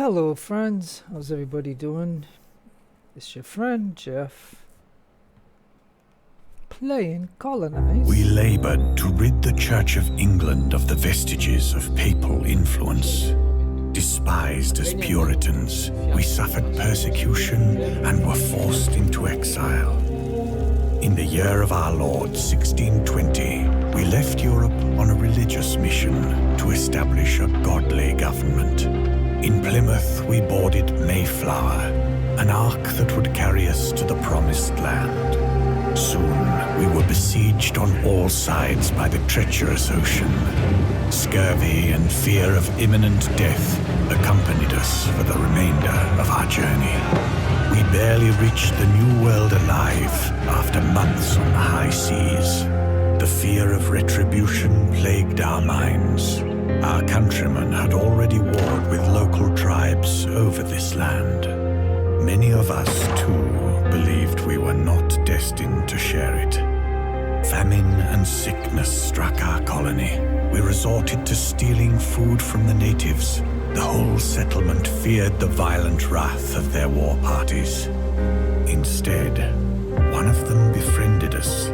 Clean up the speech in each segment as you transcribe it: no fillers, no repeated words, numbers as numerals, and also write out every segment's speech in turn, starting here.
Hello friends, how's everybody doing? It's your friend Jeff, playing Colonize. We laboured to rid the Church of England of the vestiges of papal influence. Despised as Puritans, we suffered persecution and were forced into exile. In the year of our Lord 1620, we left Europe on a religious mission to establish a godly government. In Plymouth, we boarded Mayflower, an ark that would carry us to the promised land. Soon, we were besieged on all sides by the treacherous ocean. Scurvy and fear of imminent death accompanied us for the remainder of our journey. We barely reached the New World alive after months on the high seas. The fear of retribution plagued our minds. Our countrymen had already warred with local tribes over this land. Many of us, too, believed we were not destined to share it. Famine and sickness struck our colony. We resorted to stealing food from the natives. The whole settlement feared the violent wrath of their war parties. Instead, one of them befriended us.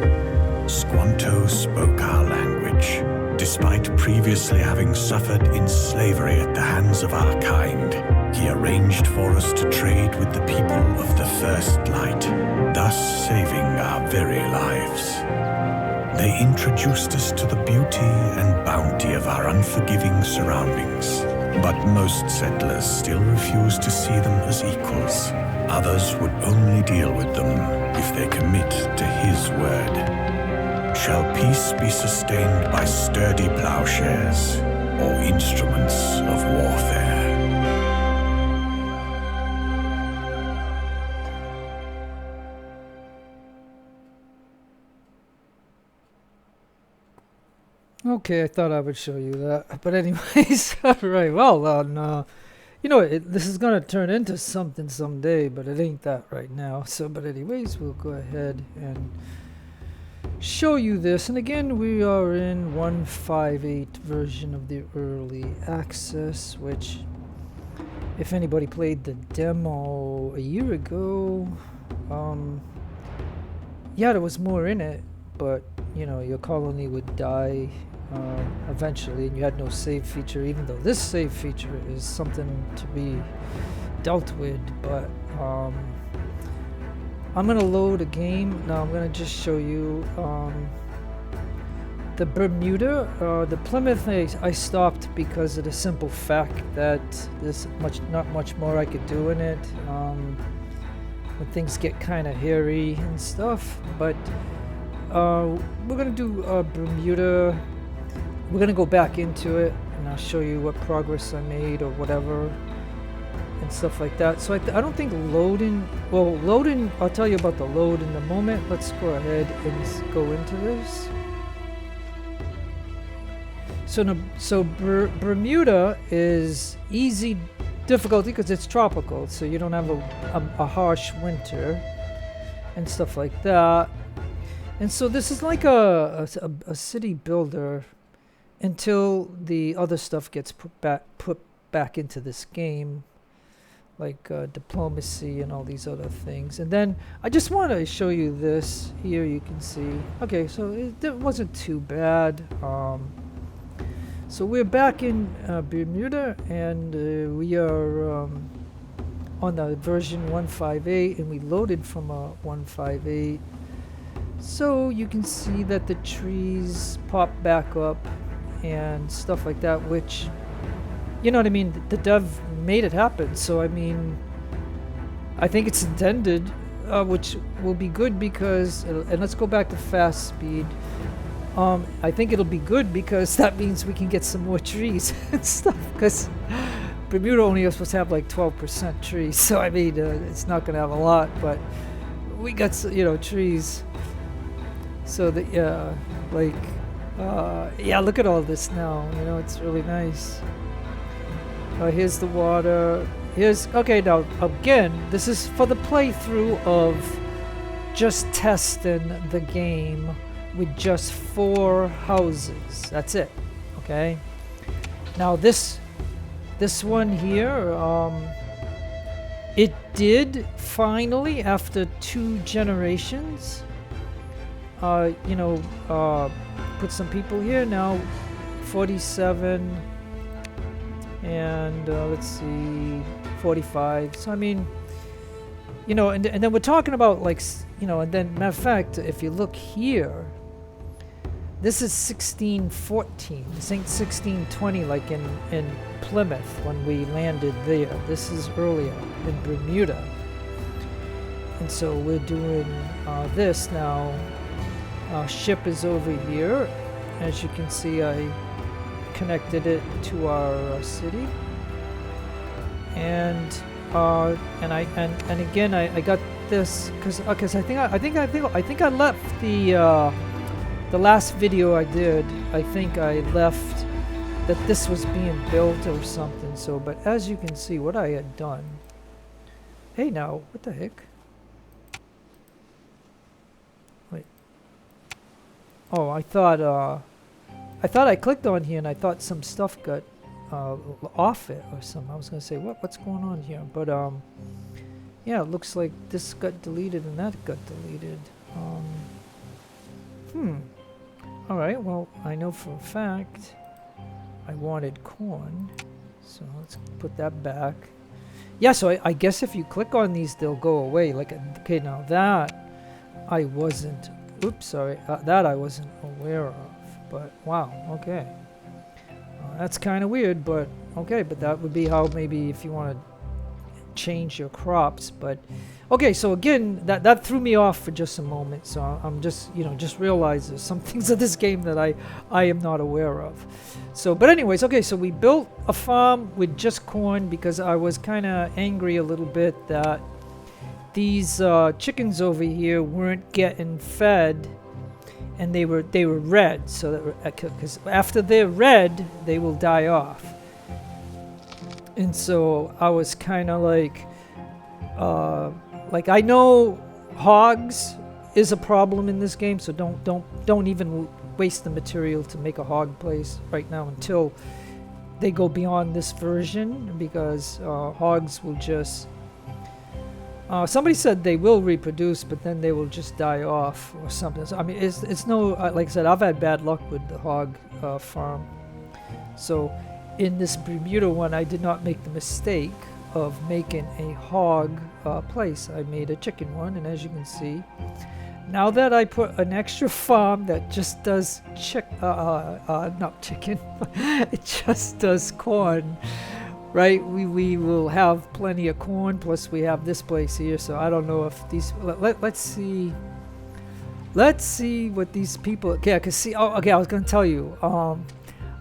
Squanto spoke our language. Despite previously having suffered in slavery at the hands of our kind, he arranged for us to trade with the people of the First Light, thus saving our very lives. They introduced us to the beauty and bounty of our unforgiving surroundings, but most settlers still refused to see them as equals. Others would only deal with them if they commit to his word. Shall peace be sustained by sturdy plowshares or instruments of warfare? Okay, I thought I would show you that. But anyways, alright, well, this is going to turn into something someday, but it ain't that right now. But anyways, we'll go ahead and show you this. And again, we are in 1.5.8 version of the early access, which if anybody played the demo a year ago, yeah, there was more in it, but your colony would die eventually, and you had no save feature, even though this save feature is something to be dealt with. But I'm gonna load a game now. I'm gonna just show you the Bermuda. The Plymouth I stopped because of the simple fact that there's not much more I could do in it when things get kind of hairy and stuff. But we're gonna do Bermuda. We're gonna go back into it, and I'll show you what progress I made or whatever and stuff like that. So I don't think loading, I'll tell you about the load in a moment. Let's go ahead and go into this. So Bermuda is easy difficulty because it's tropical, so you don't have a harsh winter and stuff like that. And so this is like a city builder until the other stuff gets put back into this game, like diplomacy and all these other things. And then I just want to show you this here. You can see, okay, so it wasn't too bad. So we're back in Bermuda, and we are on the version 1.5.8, and we loaded from a 1.5.8. So you can see that the trees pop back up and stuff like that, which, you know what I mean, the dev made it happen. So I mean, I think it's intended, which will be good because, and let's go back to fast speed. I think it'll be good because that means we can get some more trees and stuff, because Bermuda only is supposed to have like 12% trees. So I mean, it's not going to have a lot, but we got trees. So that yeah, look at all this now. It's really nice. Here's the water. Okay, now again, this is for the playthrough of just testing the game with just 4 houses. That's it. Okay. Now this this one here, it did finally, after 2 generations, you know, put some people here now. 47 and let's see, 45. So I mean, you know, and then we're talking about like, you know, and then matter of fact, if you look here, this is 1614. This ain't 1620 like in Plymouth when we landed there. This is earlier in Bermuda. And so we're doing this now. Ship is over here. As you can see, I connected it to our city. And again, I got this because I think I left the last video I did. I think I left that this was being built or something. So, but as you can see, what I had done. Hey, now what the heck? Wait. Oh, I thought I clicked on here and I thought some stuff got off it or something. I was gonna say what's going on here, but yeah, it looks like this got deleted and that got deleted. All right, well, I know for a fact I wanted corn, so let's put that back. Yeah, so I guess if you click on these, they'll go away. Like, okay, now that I wasn't, oops, sorry, that I wasn't aware of. But wow, okay. That's kind of weird, but okay, but that would be how maybe if you want to change your crops. But okay, so again, that threw me off for just a moment. So I'm just, you know, just realize there's some things of this game that I am not aware of. So, but anyways, okay, so we built a farm with just corn because I was kind of angry a little bit that these chickens over here weren't getting fed. And they were red, so that because after they're red, they will die off. And so I was kind of like I know hogs is a problem in this game, so don't even waste the material to make a hog place right now until they go beyond this version, because hogs will just. Somebody said they will reproduce, but then they will just die off or something. So, I mean, it's no, like I said, I've had bad luck with the hog farm. So in this Bermuda one, I did not make the mistake of making a hog place. I made a chicken one, and as you can see, now that I put an extra farm that just does not chicken, it just does corn. Right, we will have plenty of corn, plus we have this place here, so I don't know if these, let's see what these people, okay, I can see, oh, okay, I was going to tell you,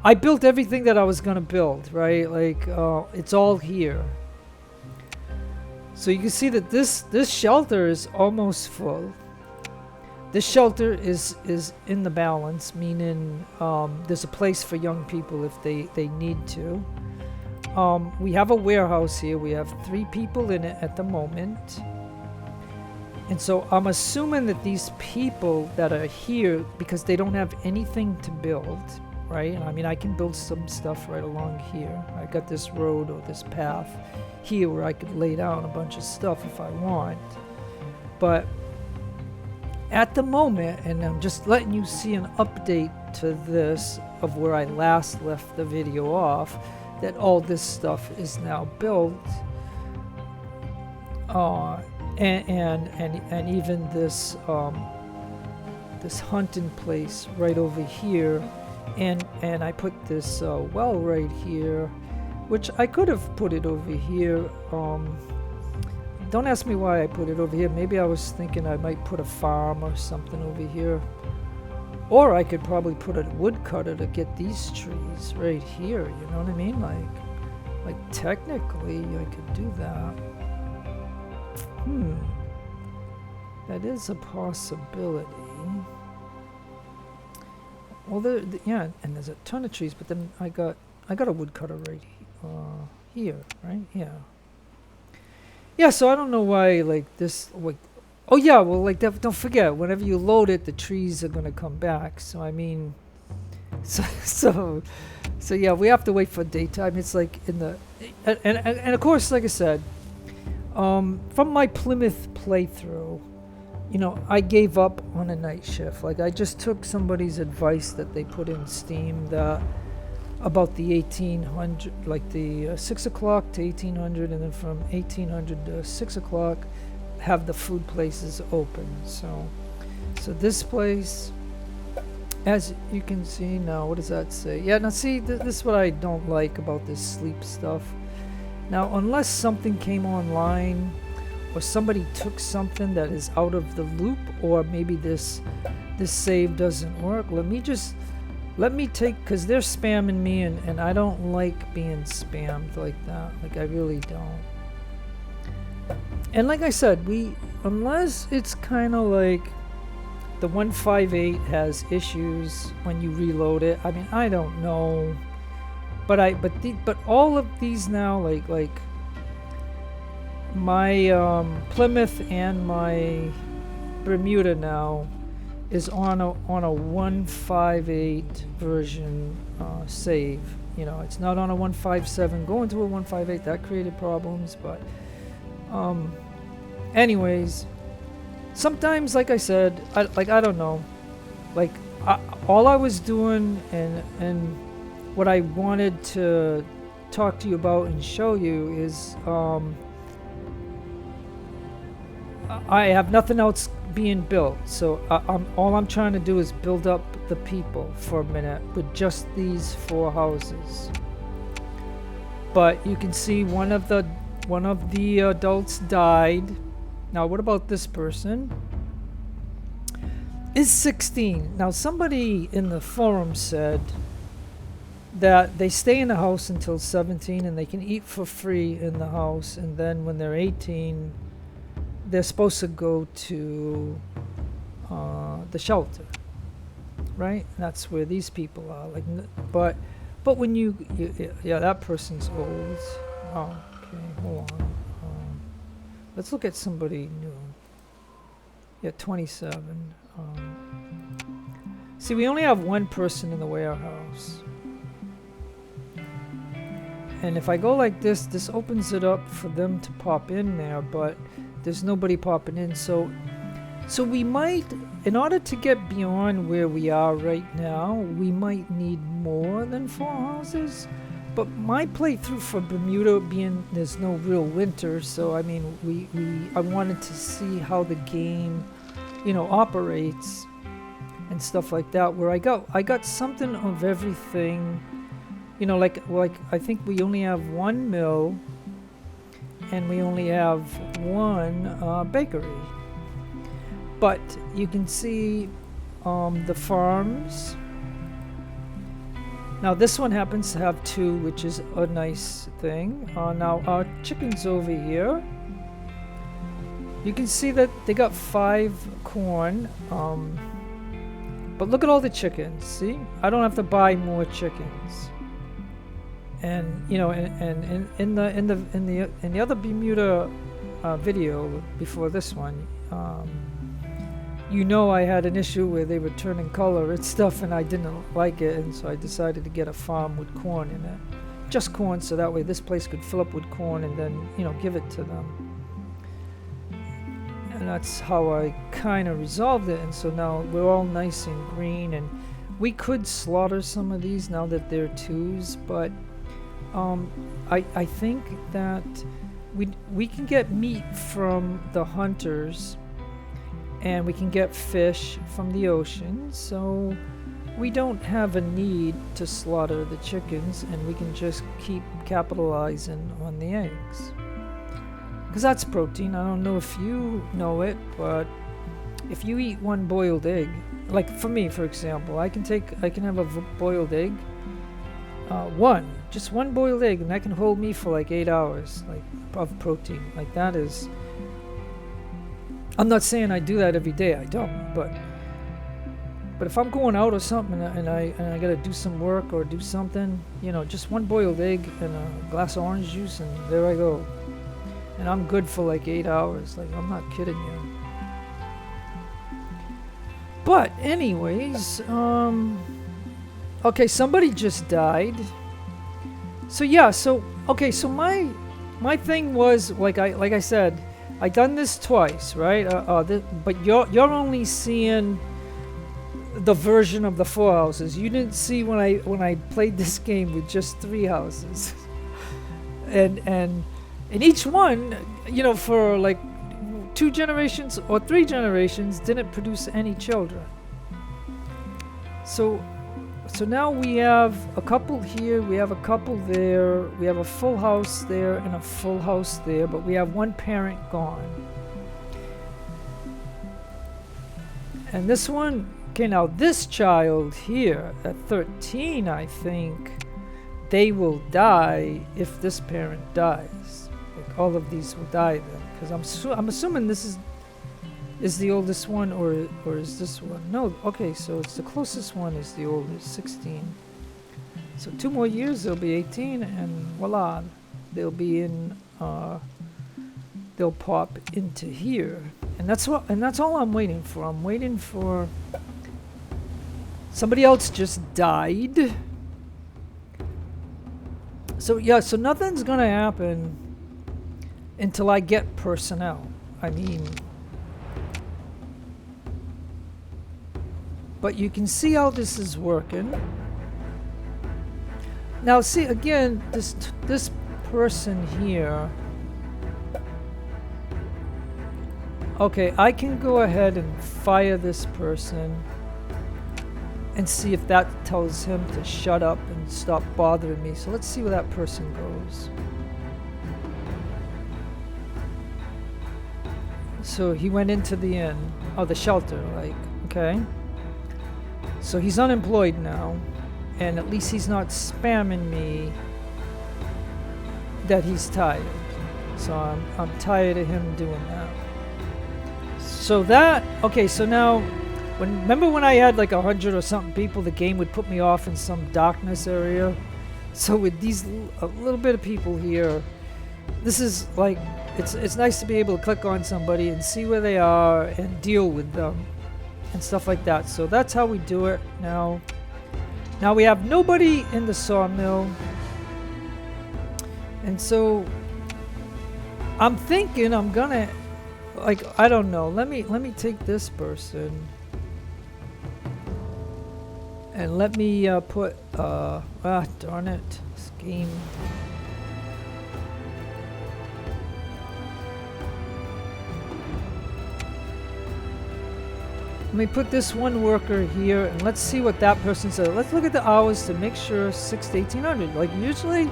I built everything that I was going to build, right, like, it's all here, so you can see that this shelter is almost full. This shelter is in the balance, meaning there's a place for young people if they need to. We have a warehouse here. We have 3 people in it at the moment. And so I'm assuming that these people that are here, because they don't have anything to build, right? I mean, I can build some stuff right along here. I got this road or this path here where I could lay down a bunch of stuff if I want. But at the moment, and I'm just letting you see an update to this of where I last left the video off, that all this stuff is now built, and even this this hunting place right over here, and I put this well right here, which I could have put it over here. Don't ask me why I put it over here. Maybe I was thinking I might put a farm or something over here. Or I could probably put a woodcutter to get these trees right here, you know what I mean? Like technically I could do that. That is a possibility. Well, yeah, and there's a ton of trees, but then I got a woodcutter right here, right? Yeah. Yeah, so I don't know why, like, this, like, oh yeah, well, like, don't forget, whenever you load it, the trees are going to come back. So, I mean, So yeah, we have to wait for daytime. It's like in the, and of course, like I said, from my Plymouth playthrough, I gave up on a night shift. Like I just took somebody's advice that they put in Steam that about the 1800, like the 6 o'clock to 1800, and then from 1800 to 6 o'clock, have the food places open. So this place, as you can see now, what does that say? Yeah, now see, this is what I don't like about this sleep stuff. Now, unless something came online, or somebody took something that is out of the loop, or maybe this save doesn't work, let me take, because they're spamming me, and I don't like being spammed like that. Like, I really don't. And like I said, unless it's kind of like the 1.5.8 has issues when you reload it. I mean, I don't know, but all of these now, like my Plymouth and my Bermuda now is on a 1.5.8 version save. It's not on a 1.5.7. Going to a 1.5.8, that created problems, but anyways, sometimes, like I said, I don't know, like all I was doing and what I wanted to talk to you about and show you is I have nothing else being built, so all I'm trying to do is build up the people for a minute with just these 4 houses. But you can see one of the adults died. Now, what about this person? Is 16. Now, somebody in the forum said that they stay in the house until 17 and they can eat for free in the house, and then when they're 18, they're supposed to go to the shelter, right? That's where these people are. Like, but when you yeah, that person's old. Oh, okay, hold on. Let's look at somebody new. Yeah, 27. See, we only have one person in the warehouse. And if I go like this, this opens it up for them to pop in there, but there's nobody popping in. So we might, in order to get beyond where we are right now, we might need more than 4 houses. But my playthrough for Bermuda, being there's no real winter, so I mean, I wanted to see how the game, operates and stuff like that. Where I got something of everything, like I think we only have 1 mill, and we only have 1 bakery. But you can see the farms. Now this one happens to have 2, which is a nice thing. Now our chickens over here, you can see that they got 5 corn. But look at all the chickens. See, I don't have to buy more chickens. And and in the other Bermuda video before this one, I had an issue where they were turning color and stuff, and I didn't like it, and so I decided to get a farm with corn in it. Just corn, so that way this place could fill up with corn and then, give it to them. And that's how I kind of resolved it, and so now we're all nice and green, and we could slaughter some of these now that they're 2s, but I think that we can get meat from the hunters, and we can get fish from the ocean, so we don't have a need to slaughter the chickens, and we can just keep capitalizing on the eggs. Because that's protein. I don't know if you know it, but if you eat 1 boiled egg, like for me, for example, I can have a boiled egg, just one boiled egg, and that can hold me for like 8 hours, like, of protein. Like, that is, I'm not saying I do that every day, I don't, but if I'm going out or something and I gotta do some work or do something, just 1 boiled egg and a glass of orange juice, and there I go. And I'm good for like 8 hours. Like, I'm not kidding you. But anyways, Okay, somebody just died. So yeah, so okay, so my thing was like I said, I done this twice, right? But you're only seeing the version of the 4 houses. You didn't see when I played this game with just 3 houses, and each one, you know, for like 2 generations or 3 generations, didn't produce any children. So now we have a couple here, we have a couple there, we have a full house there and a full house there, but we have one parent gone. And this one, okay, now this child here at 13, I think, they will die if this parent dies. Like all of these will die then, because I'm assuming this is the oldest one, or is this one? No, okay, so it's the closest one is the oldest, 16. So 2 more years, they'll be 18, and voila, they'll be in, they'll pop into here. And that's all I'm waiting for. I'm waiting for somebody else just died. So yeah, so nothing's gonna happen until I get personnel. I mean, but you can see how this is working. Now see again, this person here. Okay, I can go ahead and fire this person and see if that tells him to shut up and stop bothering me. So let's see where that person goes. So he went into the inn, oh, the shelter, like, okay. So he's unemployed now, and at least he's not spamming me that he's tired. So I'm tired of him doing that. So that, okay, so now, remember when I had like 100 or something people, the game would put me off in some darkness area? So with these, a little bit of people here, this is like, it's nice to be able to click on somebody and see where they are and deal with them and stuff like that. So that's how we do it now. Now we have nobody in the sawmill. And so I'm thinking I'm gonna, like, I don't know. Let me take this person and let me put darn it, this game. Let me put this one worker here and let's see what that person says. Let's look at the hours to make sure 6 to 1800. Like usually,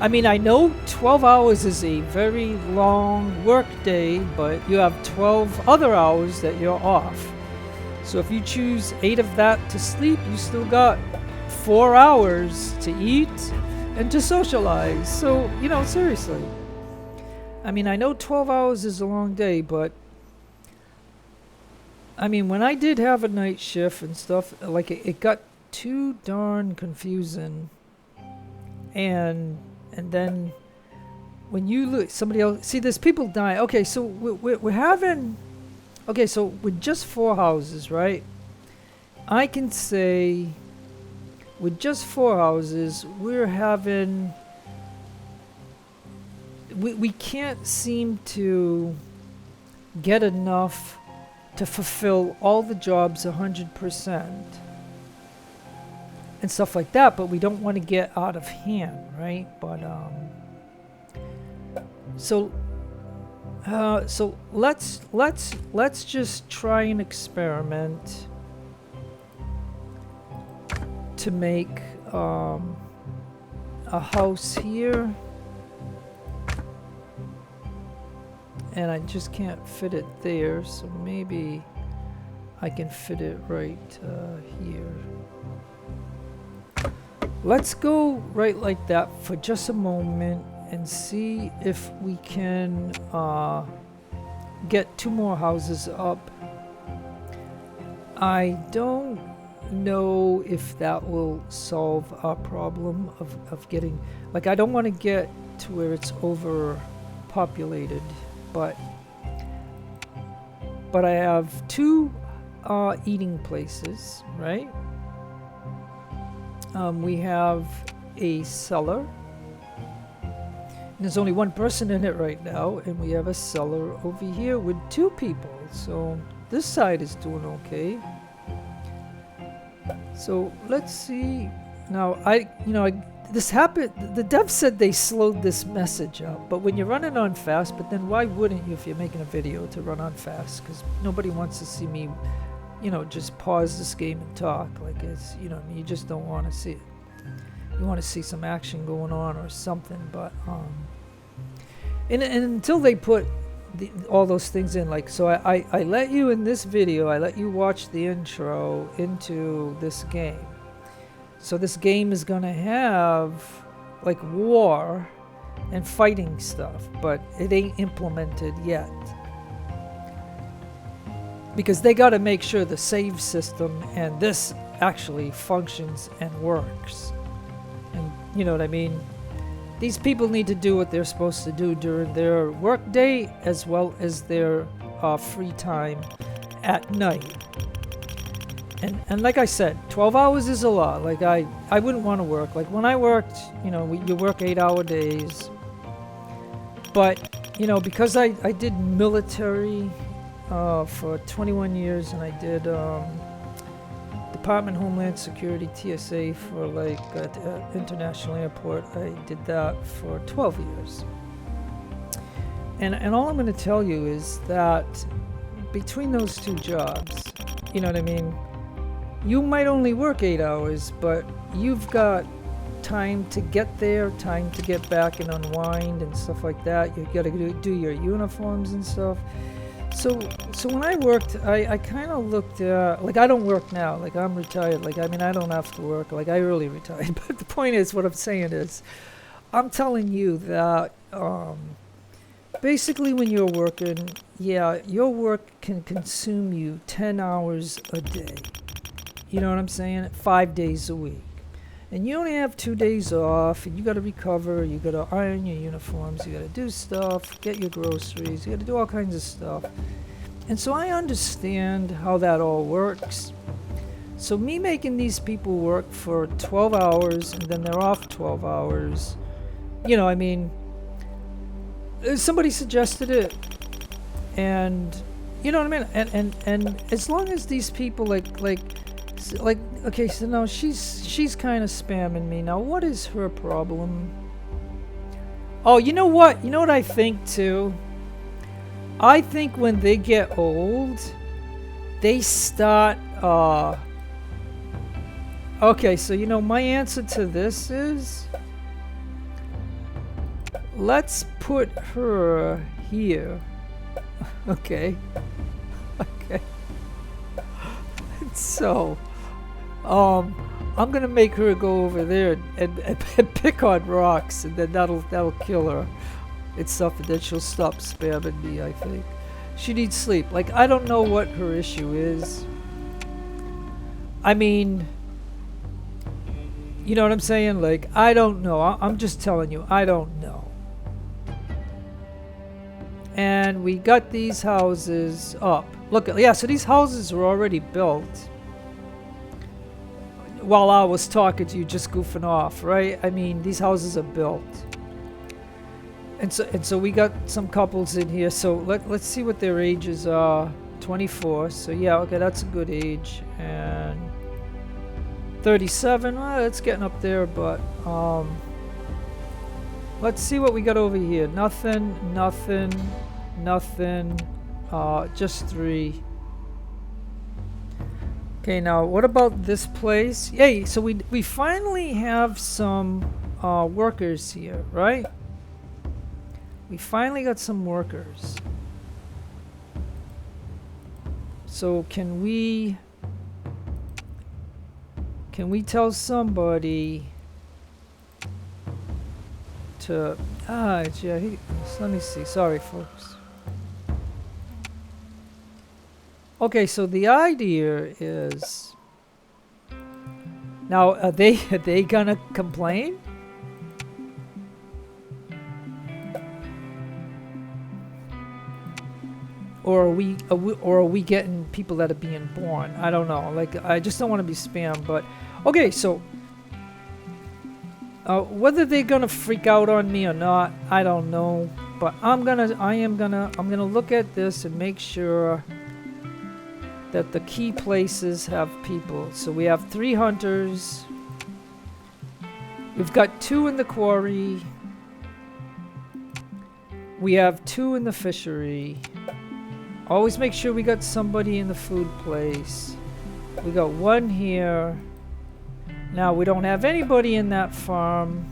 I mean, I know 12 hours is a very long work day, but you have 12 other hours that you're off. So if you choose 8 of that to sleep, you still got 4 hours to eat and to socialize. So, you know, seriously. I mean, I know 12 hours is a long day, but I mean, when I did have a night shift and stuff, like it got too darn confusing. And then when you look, somebody else, see, there's people dying. Okay, so we're having, okay, so with just 4 houses, right? I can say with just 4 houses, we're having, we can't seem to get enough to fulfill all the jobs 100% and stuff like that, but we don't want to get out of hand, right? But so let's just try an experiment to make a house here, and I just can't fit it there, so maybe I can fit it right here. Let's go right like that for just a moment and see if we can get 2 more houses up. I don't know if that will solve our problem of getting, like, I don't want to get to where it's overpopulated, but I have 2 eating places, right? We have a cellar. And there's only one person in it right now, and we have a cellar over here with 2 people. So this side is doing okay. So let's see. Now this happened. The dev said they slowed this message up, but when you're running on fast, but then why wouldn't you if you're making a video to run on fast? Because nobody wants to see me, just pause this game and talk. Like it's, you just don't want to see it. You want to see some action going on or something, but and until they put all those things in, like, so I let you in this video, I let you watch the intro into this game. So this game is gonna have like war and fighting stuff, but it ain't implemented yet. Because they gotta make sure the save system and this actually functions and works. And you know what I mean? These people need to do what they're supposed to do during their work day as well as their free time at night. And like I said, 12 hours is a lot. Like I wouldn't want to work. Like when I worked, you work 8-hour days. But, because I did military for 21 years and I did Department of Homeland Security, TSA, for like at the international airport. I did that for 12 years. And all I'm going to tell you is that between those 2 jobs, you know what I mean? You might only work 8 hours, but you've got time to get there, time to get back and unwind and stuff like that. You got to do your uniforms and stuff. So when I worked, I kind of looked at, like, I don't work now. Like, I'm retired. Like, I mean, I don't have to work. Like, I early retired. But the point is, what I'm saying is, I'm telling you that basically when you're working, yeah, your work can consume you 10 hours a day. You know what I'm saying? 5 days a week. And you only have 2 days off, and you got to recover, you got to iron your uniforms, you got to do stuff, get your groceries, you got to do all kinds of stuff. And so I understand how that all works. So me making these people work for 12 hours, and then they're off 12 hours, I mean, somebody suggested it. And, you know what I mean? And as long as these people, like, okay, so now she's kind of spamming me. Now, what is her problem? Oh, you know what? You know what I think, too? I think when they get old, they start, okay, so, my answer to this is, let's put her here. Okay. Okay. So, I'm gonna make her go over there and pick on rocks, and then that'll kill her. It's something that she'll stop spamming me. I think she needs sleep. Like, I don't know what her issue is. I mean, you know what I'm saying? Like, I don't know. I'm just telling you, I don't know. And we got these houses up. Look, yeah, so these houses were already built while I was talking to you, just goofing off, right? I mean, these houses are built. And so we got some couples in here. So let's see what their ages are. 24. So yeah, okay, that's a good age. And 37. Well, it's getting up there, but let's see what we got over here. Nothing. Just 3. Okay, now what about this place? Yay, so we finally have some workers here, right? We finally got some workers. So can we tell somebody to yeah, let me see. Sorry, folks. Okay, so the idea is, now are they gonna complain? Or are we getting people that are being born? I don't know. Like, I just don't want to be spammed. But okay, so Whether they're gonna freak out on me or not, I don't know. But I'm gonna look at this and make sure that the key places have people. So we have 3 hunters. We've got 2 in the quarry. We have 2 in the fishery. Always make sure we got somebody in the food place. We got 1 here. Now we don't have anybody in that farm.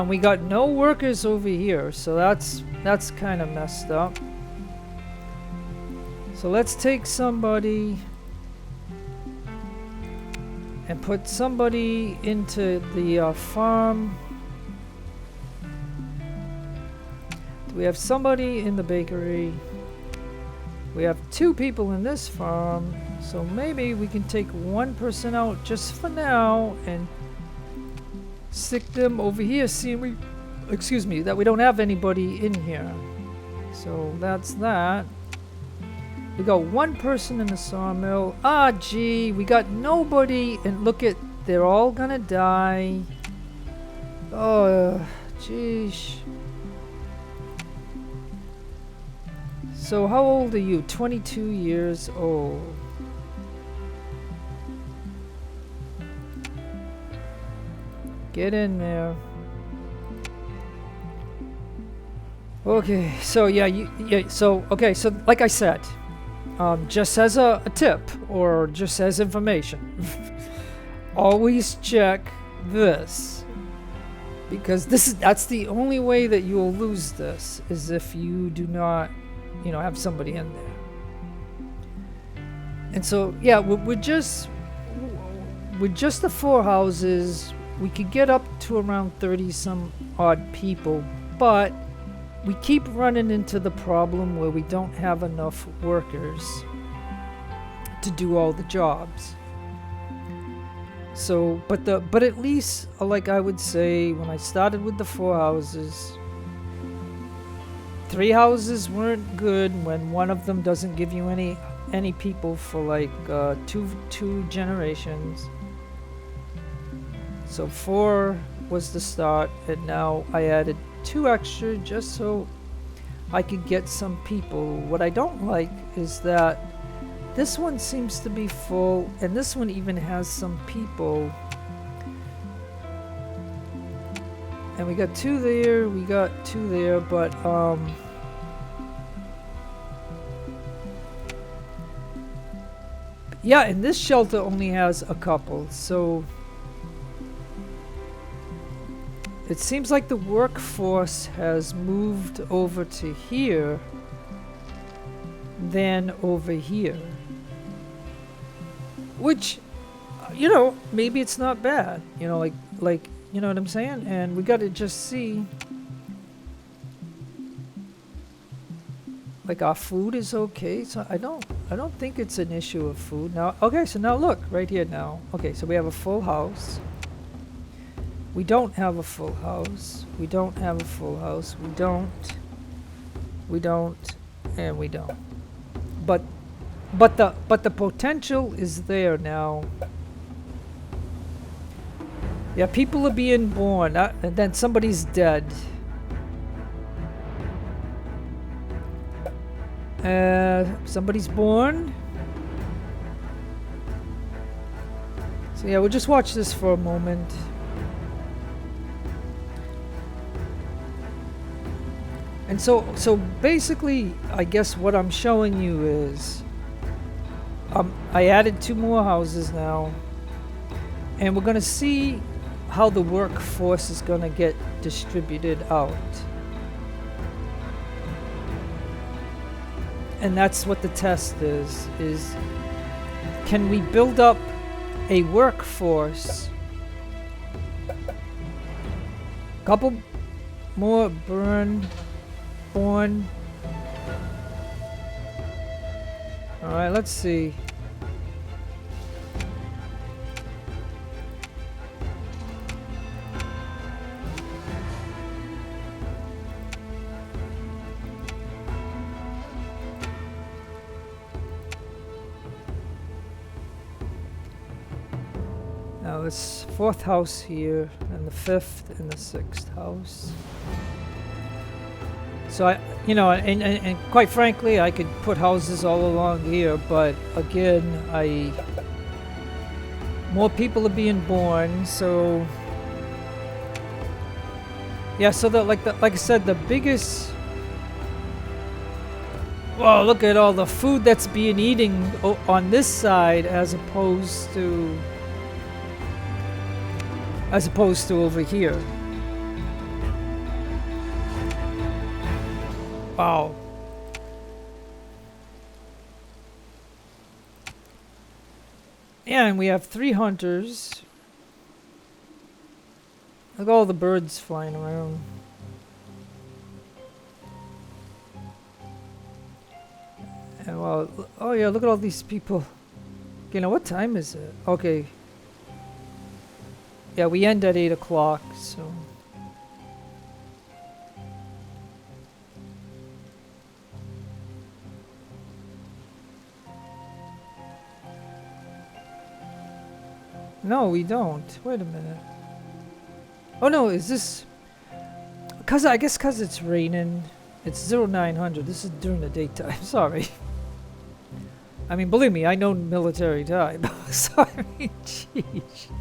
We got no workers over here, so that's kind of messed up. So let's take somebody and put somebody into the farm. We have somebody in the bakery. We have 2 people in this farm, so maybe we can take 1 person out just for now and stick them over here, seeing that we don't have anybody in here. So that's that. We got 1 person in the sawmill. Ah, gee, we got nobody, and look at, they're all gonna die. Oh, geesh. So how old are you? 22 years old. Get in there. Okay, so so like I said, just as a tip or just as information, always check this, because that's the only way that you will lose this, is if you do not, have somebody in there. And so yeah, with just the 4 houses, we could get up to around 30 some odd people, but we keep running into the problem where we don't have enough workers to do all the jobs. So, but at least, like I would say, when I started with the 4 houses, 3 houses weren't good when one of them doesn't give you any people for like two generations. So 4 was the start, and now I added 2 extra just so I could get some people. What I don't like is that this one seems to be full, and this one even has some people. And we got 2 there, we got 2 there, but yeah, and this shelter only has a couple, so it seems like the workforce has moved over to here than over here. Which, maybe it's not bad. Like, you know what I'm saying? And we gotta just see. Like, our food is okay, so I don't think it's an issue of food. Now, okay, so now look, right here now. Okay, so we have a full house. We don't have a full house. We don't have a full house. We don't, and we don't. But the potential is there now. Yeah, people are being born, and then somebody's dead. Somebody's born. So yeah, we'll just watch this for a moment. And so basically, I guess what I'm showing you is, I added 2 more houses now, and we're gonna see how the workforce is gonna get distributed out. And that's what the test is can we build up a workforce? Couple more born. Alright, let's see. Now It's 4th house here, and the 5th and the 6th house. So and quite frankly, I could put houses all along here, but again, more people are being born, so yeah. So that like I said, the biggest. Well, look at all the food that's being eaten on this side as opposed to over here. Wow. Yeah, and we have 3 hunters. Look at all the birds flying around. And well, oh yeah, look at all these people. Okay, now what time is it? Okay. Yeah, we end at 8 o'clock, so. No, we don't. Wait a minute. Oh no, is this... I guess because it's raining, it's 0900. This is during the daytime, sorry. I mean, believe me, I know military time. Sorry, jeez.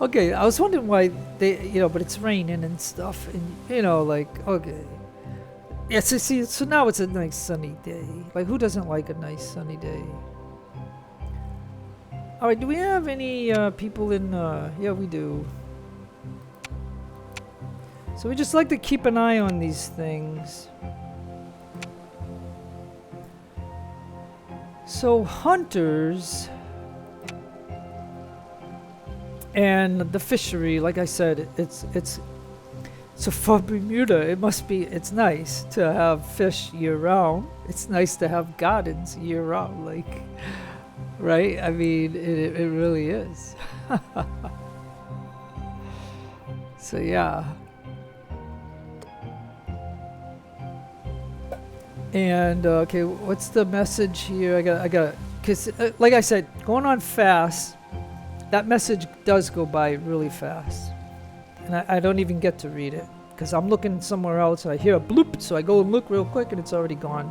Okay, I was wondering why they, but it's raining and stuff, and like, okay. Yeah, so now it's a nice sunny day. Like, who doesn't like a nice sunny day? Alright, do we have any people in, yeah, we do. So we just like to keep an eye on these things. So hunters and the fishery, like I said, it's so for Bermuda, it's nice to have fish year round. It's nice to have gardens year round, like, right? I mean, it really is. So yeah. And okay, what's the message here? I got, cause like I said, going on fast, that message does go by really fast, and I don't even get to read it because I'm looking somewhere else. And I hear a bloop, so I go and look real quick, and it's already gone.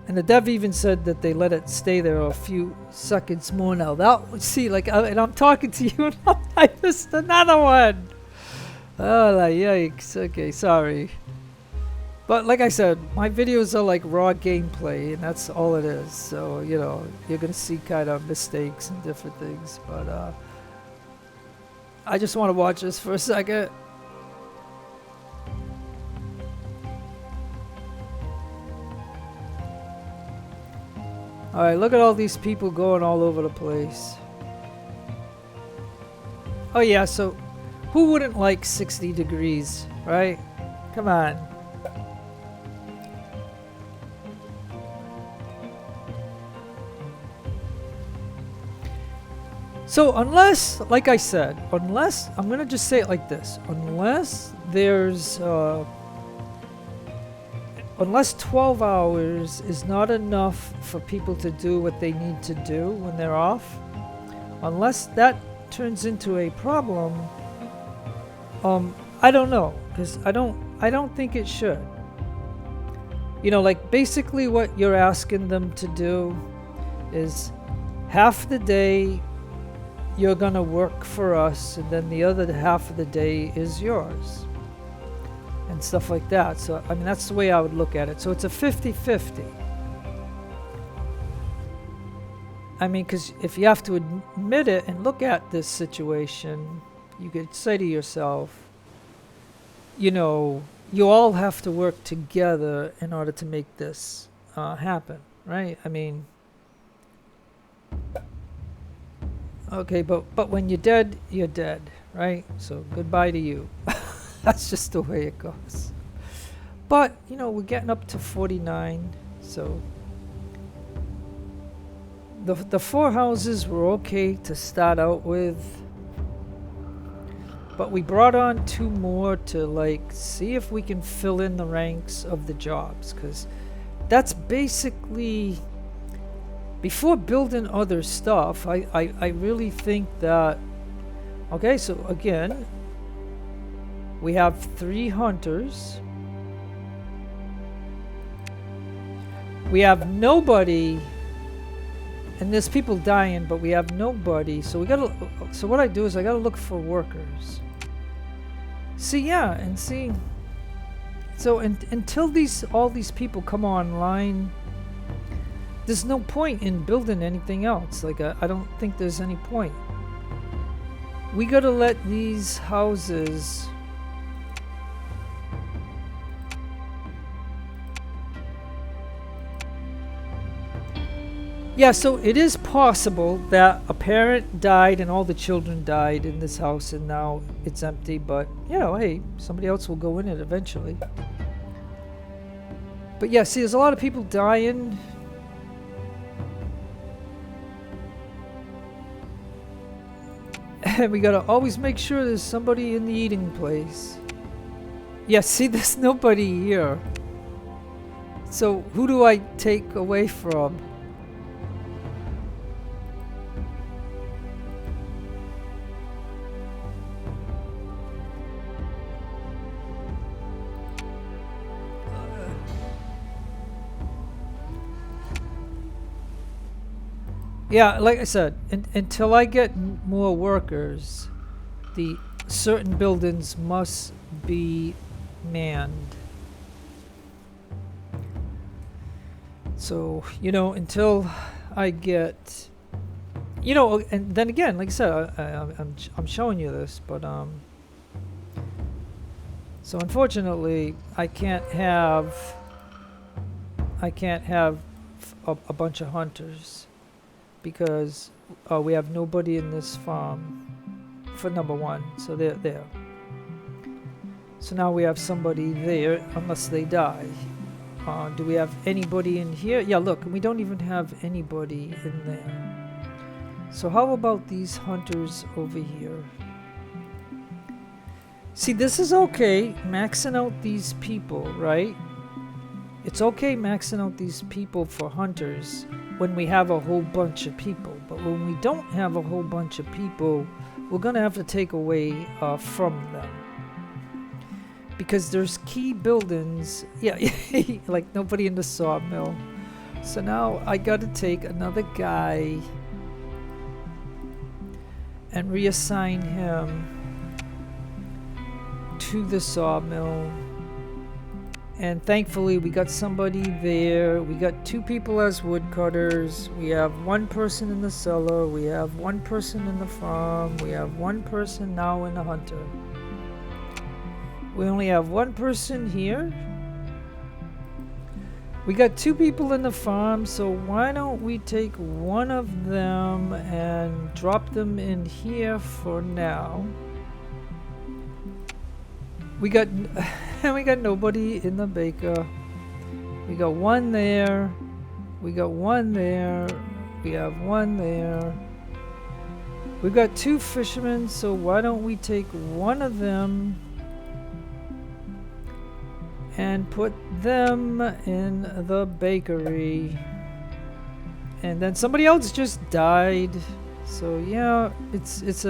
And the dev even said that they let it stay there a few seconds more now. And I'm talking to you, and I missed another one. Oh, like, yikes. Okay, sorry. But like I said, my videos are like raw gameplay, and that's all it is. So, you're going to see kind of mistakes and different things. But I just want to watch this for a second. Alright, look at all these people going all over the place. Oh yeah, so who wouldn't like 60 degrees, right? Come on. So unless, like I said, I'm going to just say it like this. Unless there's, unless 12 hours is not enough for people to do what they need to do when they're off, unless that turns into a problem, I don't know, because I don't think it should. Like basically what you're asking them to do is half the day you're gonna work for us, and then the other half of the day is yours, and stuff like that. So I mean, that's the way I would look at it. So it's a 50-50. I mean, because if you have to admit it and look at this situation, you could say to yourself, you all have to work together in order to make this happen, right? I mean, okay, but when you're dead, right? So goodbye to you. That's just the way it goes. But, we're getting up to 49, so the 4 houses were okay to start out with. But we brought on 2 more to, see if we can fill in the ranks of the jobs, because that's basically before building other stuff, I really think that, okay, so again, we have 3 hunters. We have nobody, and there's people dying, but we have nobody. So we gotta. So what I do is I gotta look for workers. See, yeah, and see. So until all these people come online, there's no point in building anything else. Like I don't think there's any point. We gotta let these houses. Yeah, so it is possible that a parent died and all the children died in this house and now it's empty, but, you know, hey, somebody else will go in it eventually. But yeah, see, there's a lot of people dying. And we gotta always make sure there's somebody in the eating place. Yeah, see, there's nobody here. So who do I take away from? Yeah, like I said, until I get more workers, the certain buildings must be manned. So, you know, until I get, you know, and then again, like I said, I'm showing you this, but so unfortunately, I can't have a bunch of hunters. Because we have nobody in this farm for number 1, so they're there. So now we have somebody there, unless they die. Do we have anybody in here? Yeah, look, we don't even have anybody in there. So how about these hunters over here? See, this is okay, maxing out these people, right? It's okay maxing out these people for hunters when we have a whole bunch of people. But when we don't have a whole bunch of people, we're going to have to take away from them. Because there's key buildings. Yeah, like nobody in the sawmill. So now I got to take another guy and reassign him to the sawmill. And thankfully we got somebody there. We got 2 people as woodcutters. We have 1 person in the cellar. We have 1 person in the farm. We have 1 person now in the hunter. We only have 1 person here. We got 2 people in the farm, so why don't we take 1 of them and drop them in here for now. We got nobody in the baker. We got 1 there. We got 1 there. We have 1 there. We've got 2 fishermen, so why don't we take 1 of them and put them in the bakery. And then somebody else just died. So yeah, it's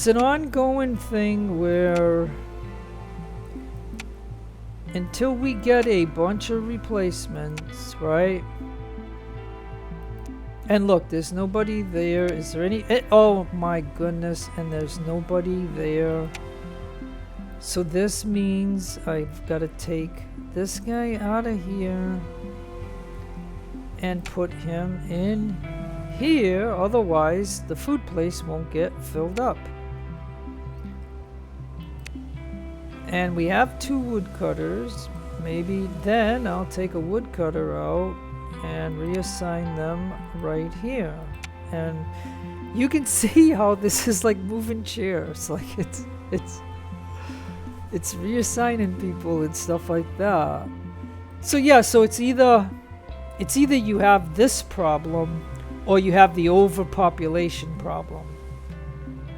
an ongoing thing where until we get a bunch of replacements, right? And look, there's nobody there. Is there any? Oh my goodness, and there's nobody there. So this means I've got to take this guy out of here and put him in here. Otherwise, the food place won't get filled up. And we have 2 woodcutters. Maybe then I'll take a woodcutter out and reassign them right here. And you can see how this is like moving chairs. Like it's reassigning people and stuff like that. So yeah, so it's either you have this problem or you have the overpopulation problem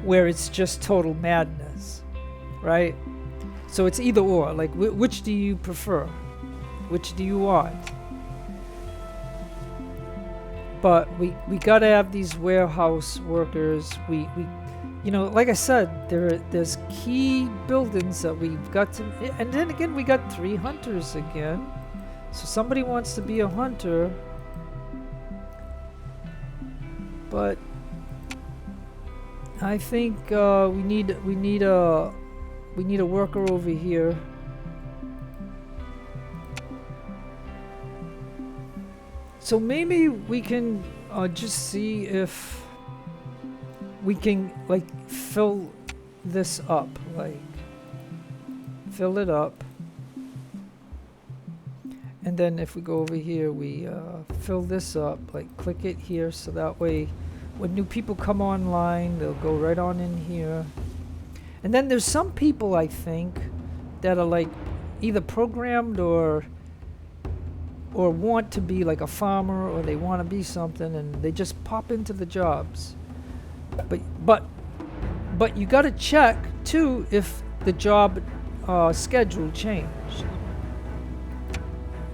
where it's just total madness, right? So it's either or. Like which do you prefer? Which do you want? but we gotta have these warehouse workers. We you know, like I said, there's key buildings that we've got to, and then again we got 3 hunters again. So somebody wants to be a hunter, but I think we need a worker over here. So maybe we can just see if we can like fill this up, like fill it up, and then if we go over here, we fill this up, like click it here, so that way when new people come online, they'll go right on in here. And then there's some people, I think, that are like either programmed or want to be like a farmer, or they want to be something, and they just pop into the jobs. But you got to check too if the job schedule changed,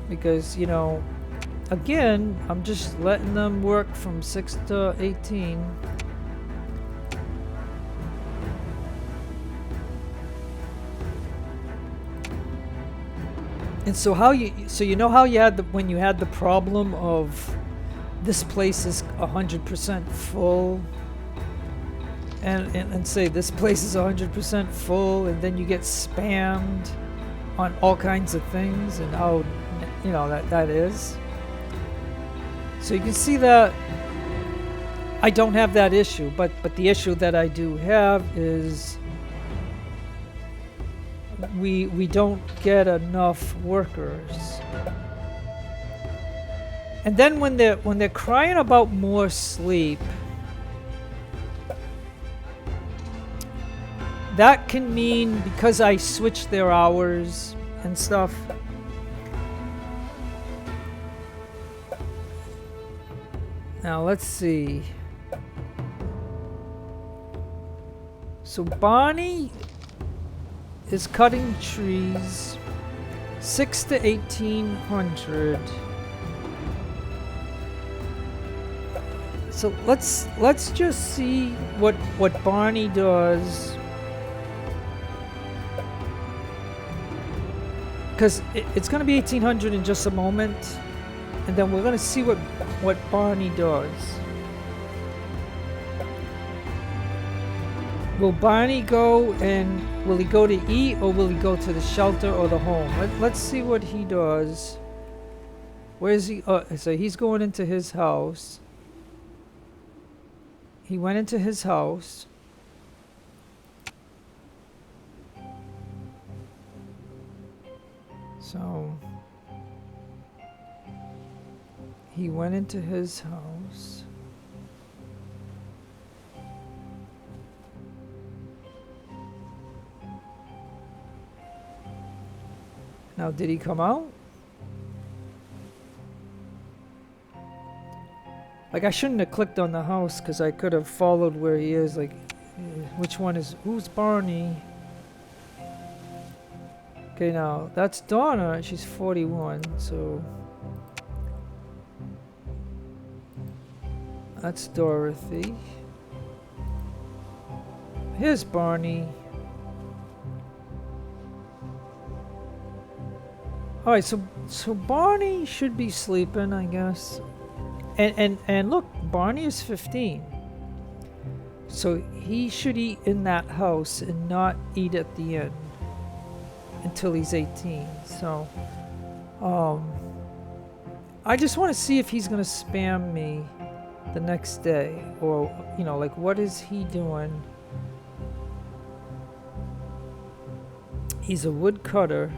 because you know, again, I'm just letting them work from 6 to 18. And so you know how you had when you had the problem of this place is 100% full, and say this place is 100% full, and then you get spammed on all kinds of things, and how, you know, that is. So you can see that I don't have that issue, but the issue that I do have is we don't get enough workers. And then when they're crying about more sleep, that can mean because I switched their hours and stuff. Now let's see. So Bonnie is cutting trees 6 to 1800. So let's just see what Barney does, because it's going to be 1800 in just a moment, and then we're going to see what Barney does. Will Barney go, and will he go to eat, or will he go to the shelter or the home? Let's see what he does. Where is he? So he's going into his house. He went into his house. So he went into his house. Now, did he come out? Like, I shouldn't have clicked on the house, because I could have followed where he is. Like, which one is... Who's Barney? Okay, now, that's Donna. She's 41, so... That's Dorothy. Here's Barney. Alright, so Barney should be sleeping, I guess. And look, Barney is 15. So he should eat in that house and not eat at the end until he's 18. So I just want to see if he's going to spam me the next day, or, you know, like, what is he doing? He's a woodcutter.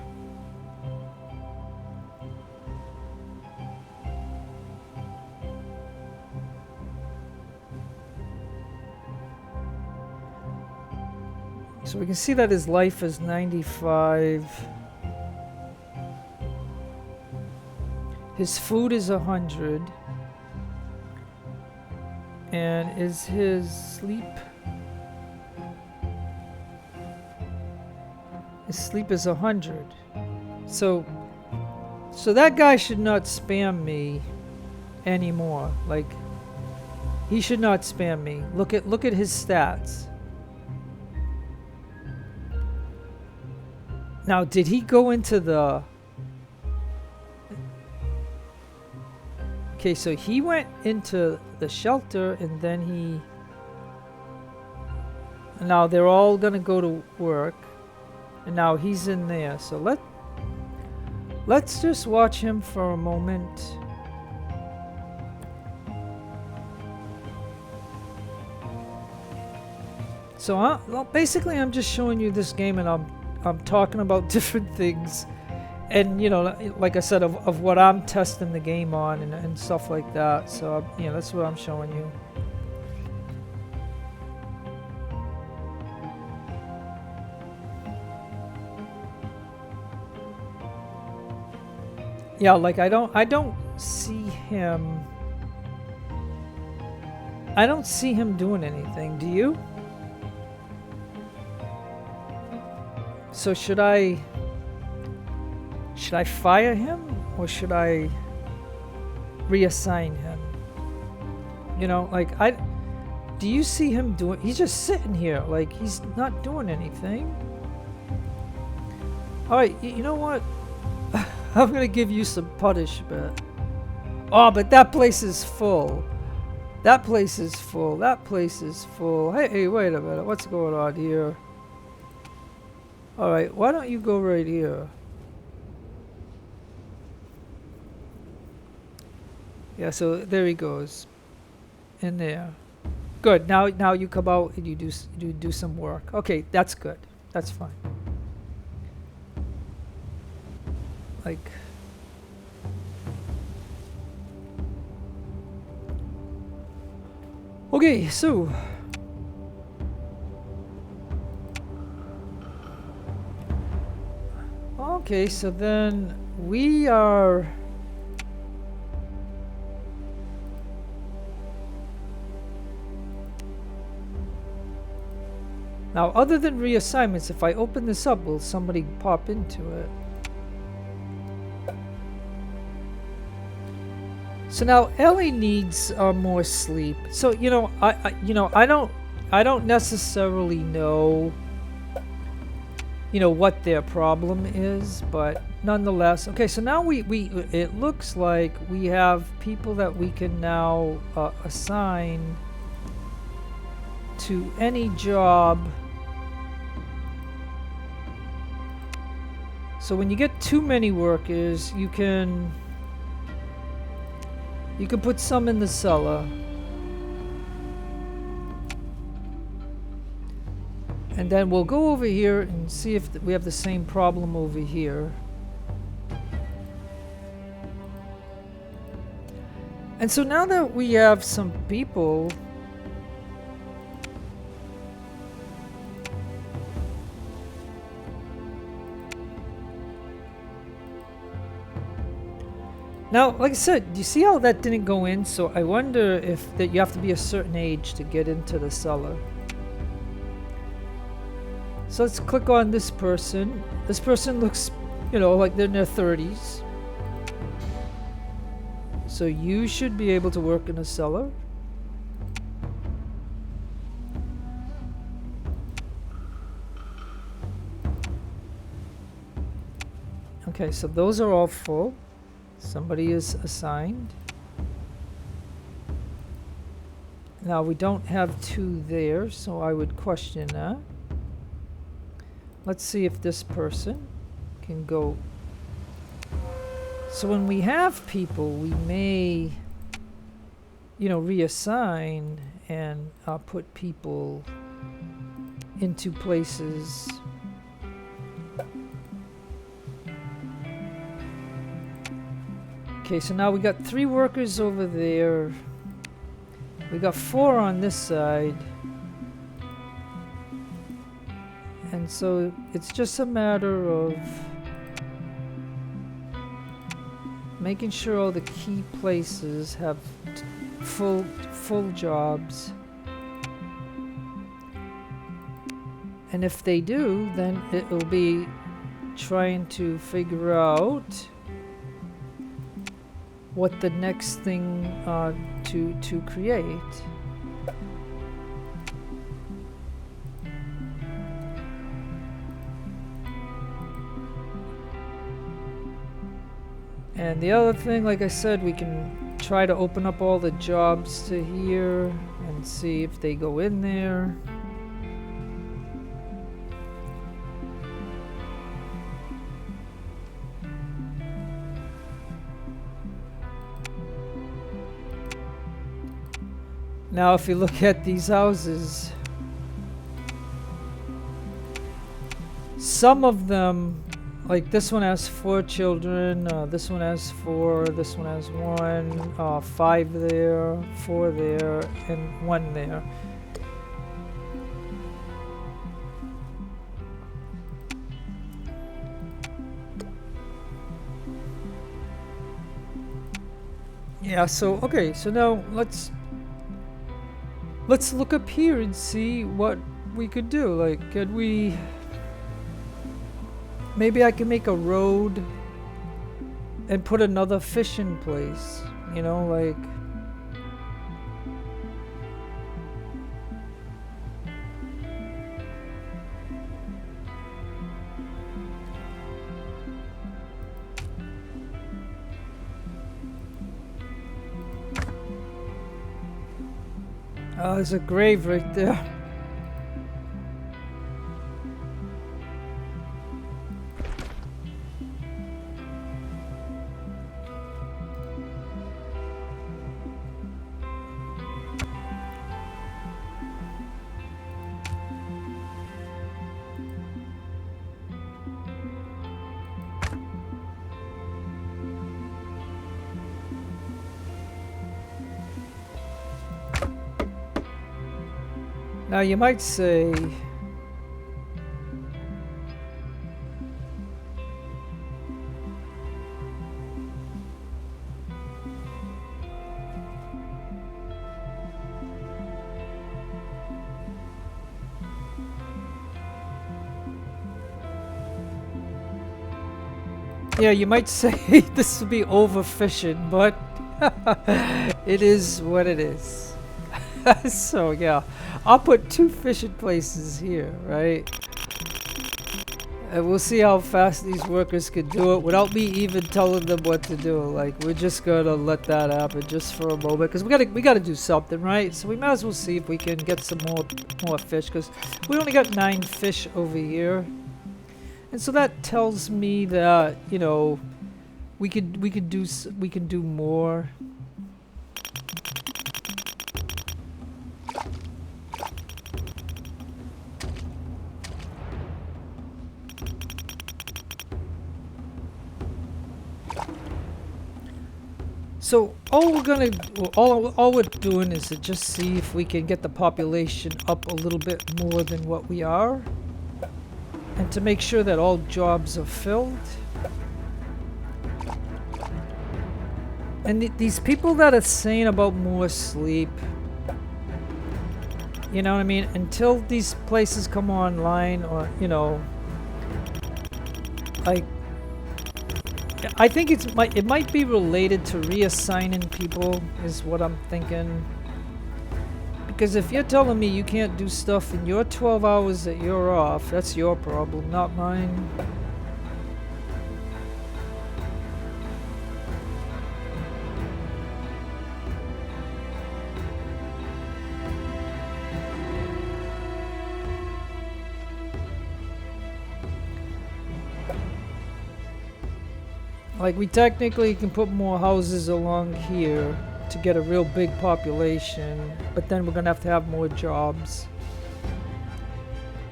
So we can see that his life is 95. His food is 100. And is his sleep? His sleep is 100. So that guy should not spam me anymore. Like, He should not spam me. Look at his stats. Now, did he go into the... Okay, so he went into the shelter and then he... Now they're all gonna go to work. And now he's in there. So let's just watch him for a moment. So well, basically I'm just showing you this game and I'm talking about different things. And, you know, like I said, of what I'm testing the game on and stuff like that. So, you know, that's what I'm showing you. Yeah, like I don't see him. I don't see him doing anything. Do you? So should I fire him or should I reassign him? You know, like do you see him doing? He's just sitting here, like he's not doing anything. All right, you know what? I'm gonna give you some punishment. Oh, but that place is full. That place is full. That place is full. Hey, wait a minute. What's going on here? All right, why don't you go right here? Yeah, so there he goes. In there. Good. Now you come out and you do some work. Okay, that's good. That's fine. Like, okay, so then we are now, other than reassignments, if I open this up, will somebody pop into it? So now Ellie needs more sleep. So you know, I don't necessarily know, you know, what their problem is, but nonetheless. Okay, so now we it looks like we have people that we can now assign to any job. So when you get too many workers, you can put some in the cellar. And then we'll go over here and see if we have the same problem over here. And so now that we have some people, now, like I said, do you see how that didn't go in? So I wonder if that you have to be a certain age to get into the cellar. So let's click on this person. This person looks, you know, like they're in their 30s. So you should be able to work in a cellar. Okay, so those are all full. Somebody is assigned. Now we don't have 2 there, so I would question that. Let's see if this person can go. So when we have people, we may, you know, reassign and put people into places. Okay, so now we got 3 workers over there. We got 4 on this side. And so it's just a matter of making sure all the key places have full jobs. And if they do, then it will be trying to figure out what the next thing to create. And the other thing, like I said, we can try to open up all the jobs to here and see if they go in there. Now, if you look at these houses, some of them, like this one has 4 children, this one has 4, this one has 1, 5 there, 4 there, and 1 there. Yeah, so, okay, so now let's look up here and see what we could do. Like, could we... Maybe I can make a road and put another fishing place, you know, like... Oh, there's a grave right there. Now you might say, yeah, you might say this would be overfishing, but it is what it is. So yeah, I'll put 2 fishing places here, right? And we'll see how fast these workers can do it without me even telling them what to do. Like, we're just gonna let that happen just for a moment, because we gotta do something, right? So we might as well see if we can get some more fish, because we only got 9 fish over here, and so that tells me that, you know, we can do more. So all we're doing is to just see if we can get the population up a little bit more than what we are, and to make sure that all jobs are filled. And these people that are saying about more sleep, you know what I mean? Until these places come online, or, you know, like, I think it might be related to reassigning people, is what I'm thinking. Because if you're telling me you can't do stuff in your 12 hours that you're off, that's your problem, not mine. Like, we technically can put more houses along here to get a real big population, but then we're gonna have more jobs.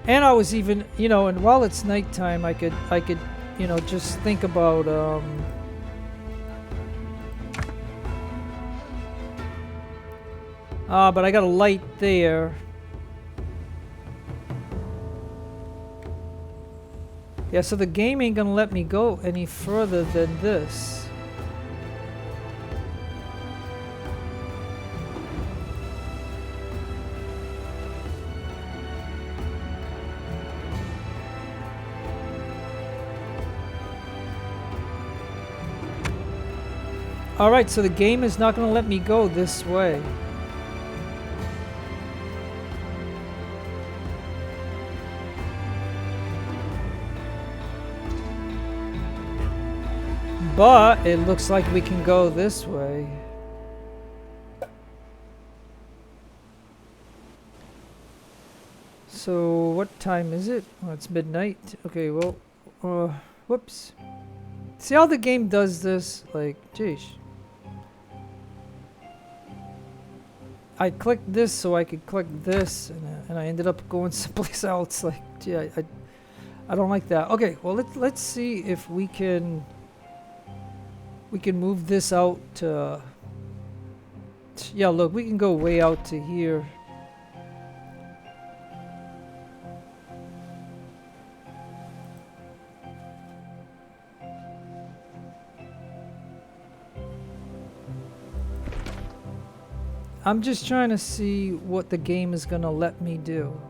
And I was even, you know, and while it's nighttime, I could, you know, just think about, but I got a light there. Yeah, so the game ain't gonna let me go any further than this. Alright, so the game is not gonna let me go this way. But it looks like we can go this way. So what time is it? Oh, it's midnight. Okay, well, whoops. See how the game does this? Like, geez. I clicked this so I could click this, and I ended up going someplace else. Like, gee, I don't like that. Okay, well let's see if we can move this out to. Yeah, look, we can go way out to here. I'm just trying to see what the game is gonna let me do.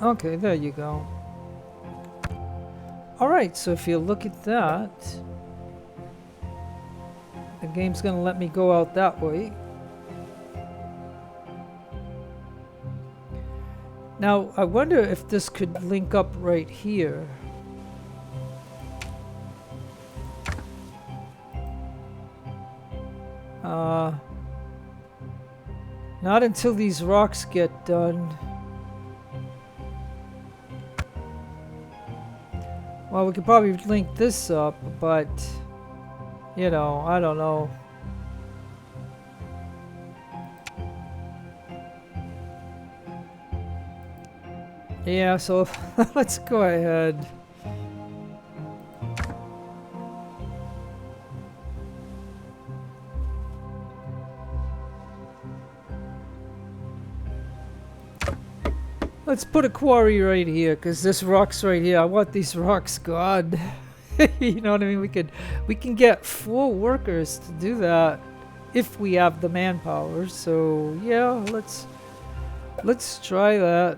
Okay, there you go. Alright, so if you look at that, the game's gonna let me go out that way. Now, I wonder if this could link up right here. Not until these rocks get done. Well, we could probably link this up, but you know, I don't know. Yeah, so let's go ahead. Let's put a quarry right here, because this rock's right here. I want these rocks gone. You know what I mean? We can get 4 workers to do that if we have the manpower. So yeah, let's try that.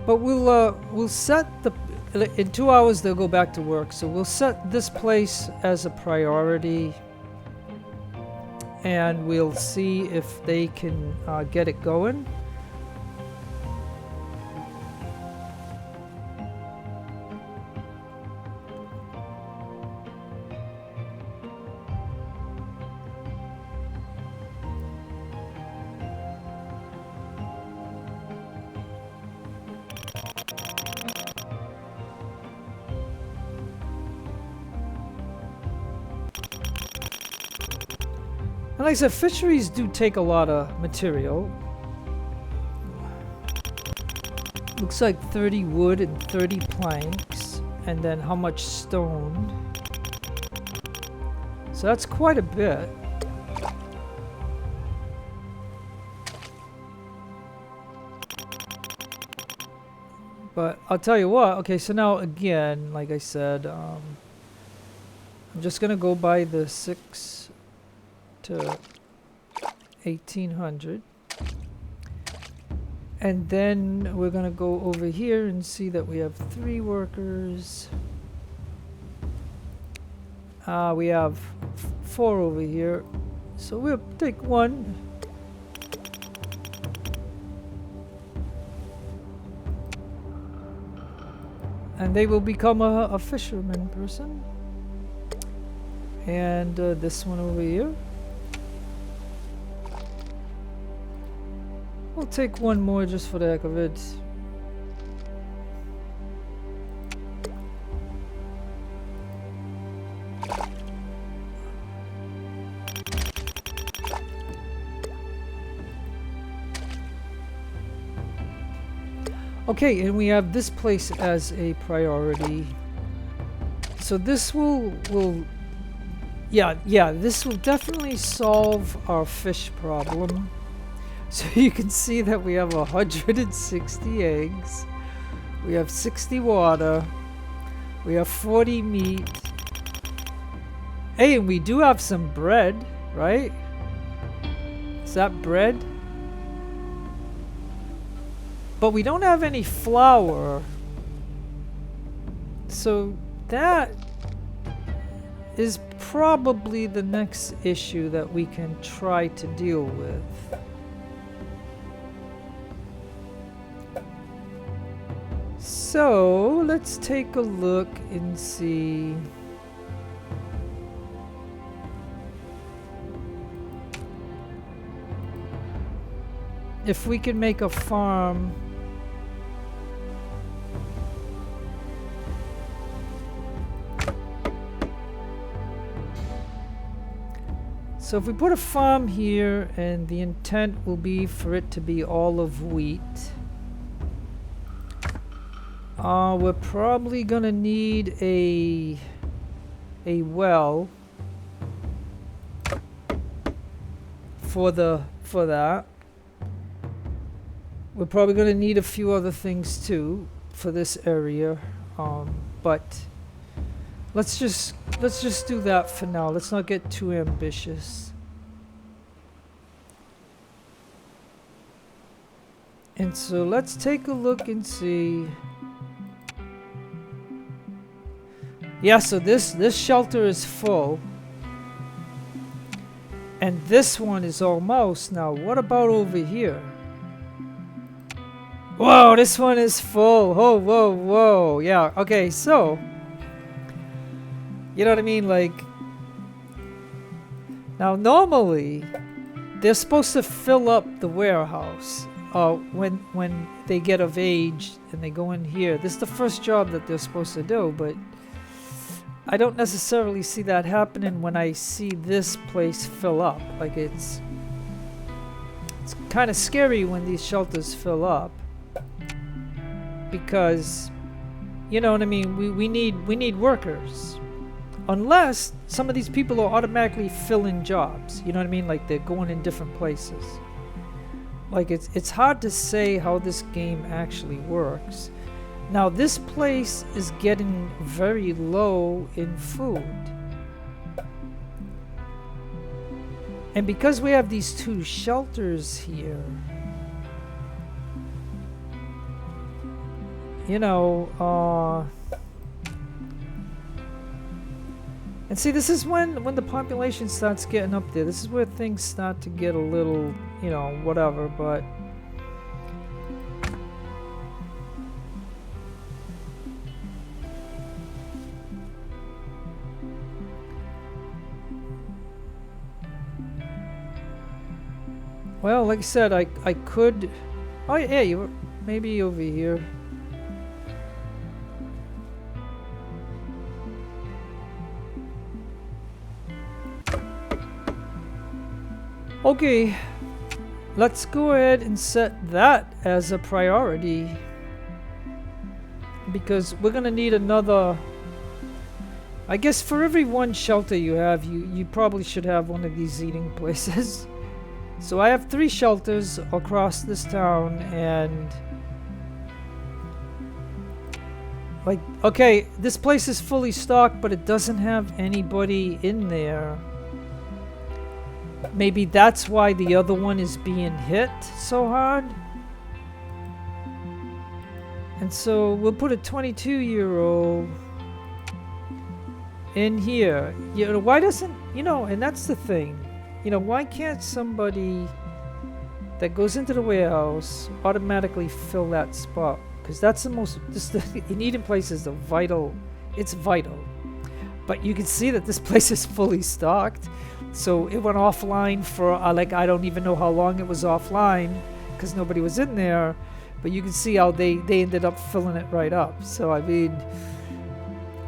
But we'll set the. In 2 hours they'll go back to work, so we'll set this place as a priority, and we'll see if they can get it going. And like I said, fisheries do take a lot of material. Looks like 30 wood and 30 planks. And then how much stone. So that's quite a bit. But I'll tell you what, okay, so now again, like I said, I'm just gonna go by the 6 to 1800, and then we're gonna go over here and see that we have 3 workers. We have 4 over here, so we'll take 1. And they will become a fisherman person. And this one over here. We'll take 1 more just for the heck of it. Okay, and we have this place as a priority. So this will this will definitely solve our fish problem. So you can see that we have 160 eggs. We have 60 water. We have 40 meat. Hey, and we do have some bread, right? Is that bread? But we don't have any flour. So that is probably the next issue that we can try to deal with. So let's take a look and see. If we can make a farm. So if we put a farm here, and the intent will be for it to be all of wheat, we're probably gonna need a well for that. We're probably gonna need a few other things too for this area, but let's just do that for now. Let's not get too ambitious. And so let's take a look and see. Yeah, so this shelter is full. And this one is almost. Now, what about over here? Whoa, this one is full. Oh, whoa, whoa. Yeah, okay, so you know what I mean? Like, now normally they're supposed to fill up the warehouse when they get of age and they go in here. This is the first job that they're supposed to do, but I don't necessarily see that happening when I see this place fill up. Like, it's kind of scary when these shelters fill up, because you know what I mean, we need workers. Unless some of these people are automatically filling jobs, you know what I mean? Like, they're going in different places. Like, it's hard to say how this game actually works. Now, this place is getting very low in food. And because we have these two shelters here, you know, and see, this is when the population starts getting up there. This is where things start to get a little, you know, whatever, but well, like I said, I could. Oh yeah, you were maybe over here. Okay, let's go ahead and set that as a priority, because we're gonna need another. I guess for every one shelter you have, you probably should have one of these eating places. So I have 3 shelters across this town, and like, okay, this place is fully stocked, but it doesn't have anybody in there. Maybe that's why the other one is being hit so hard. And so we'll put a 22-year-old in here. You know, why doesn't, you know, and that's the thing. You know, why can't somebody that goes into the warehouse automatically fill that spot? Because that's the most, an eating place is the vital, it's vital. But you can see that this place is fully stocked. So it went offline for, like, I don't even know how long it was offline, because nobody was in there. But you can see how they ended up filling it right up. So, I mean,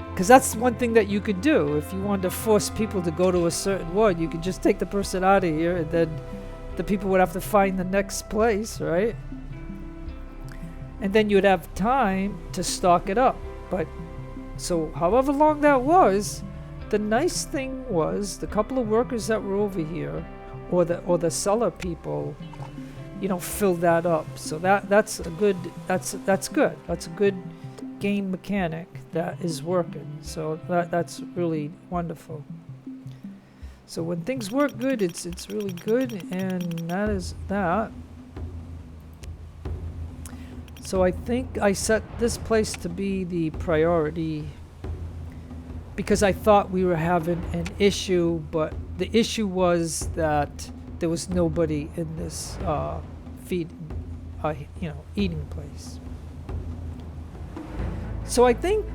because that's one thing that you could do. If you wanted to force people to go to a certain ward, you could just take the person out of here, and then the people would have to find the next place, right? And then you'd have time to stock it up. But, so however long that was, the nice thing was the couple of workers that were over here, or the seller people, you know, filled that up. So that's a good, that's good. That's a good game mechanic that is working. So that's really wonderful. So when things work good, it's really good, and that is that. So I think I set this place to be the priority because I thought we were having an issue, but the issue was that there was nobody in this eating place. So I think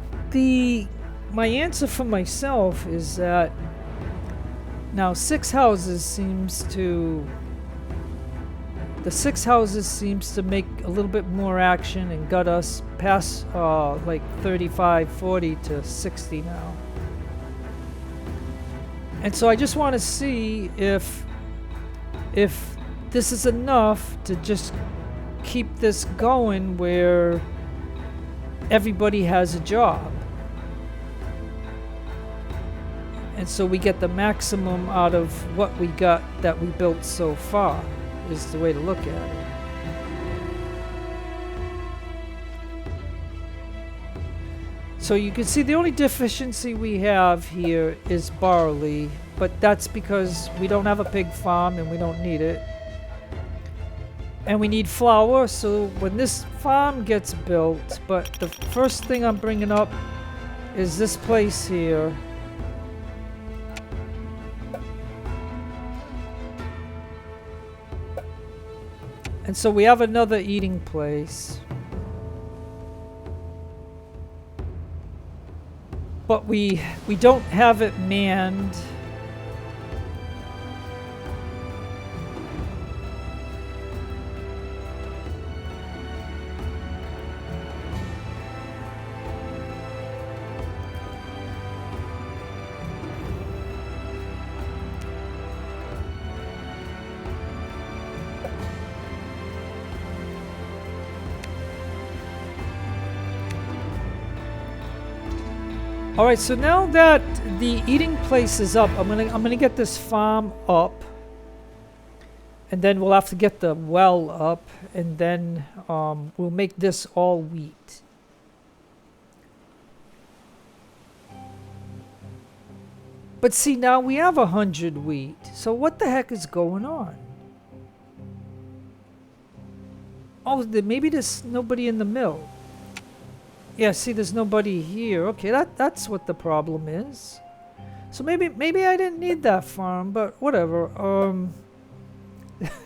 my answer for myself is that now the 6 houses seems to make a little bit more action and got us past like 35, 40 to 60 now. And so I just want to see if this is enough to just keep this going where everybody has a job. And so we get the maximum out of what we got that we built so far, is the way to look at it. So you can see the only deficiency we have here is barley, but that's because we don't have a pig farm and we don't need it. And we need flour, so when this farm gets built, but the first thing I'm bringing up is this place here. And so we have another eating place. But we don't have it manned. All right, so now that the eating place is up, I'm gonna get this farm up, and then we'll have to get the well up, and then we'll make this all wheat. But see, now we have 100 wheat. So what the heck is going on? Oh, maybe there's nobody in the mill. Yeah, see, there's nobody here. Okay, that's what the problem is. So maybe I didn't need that farm, but whatever.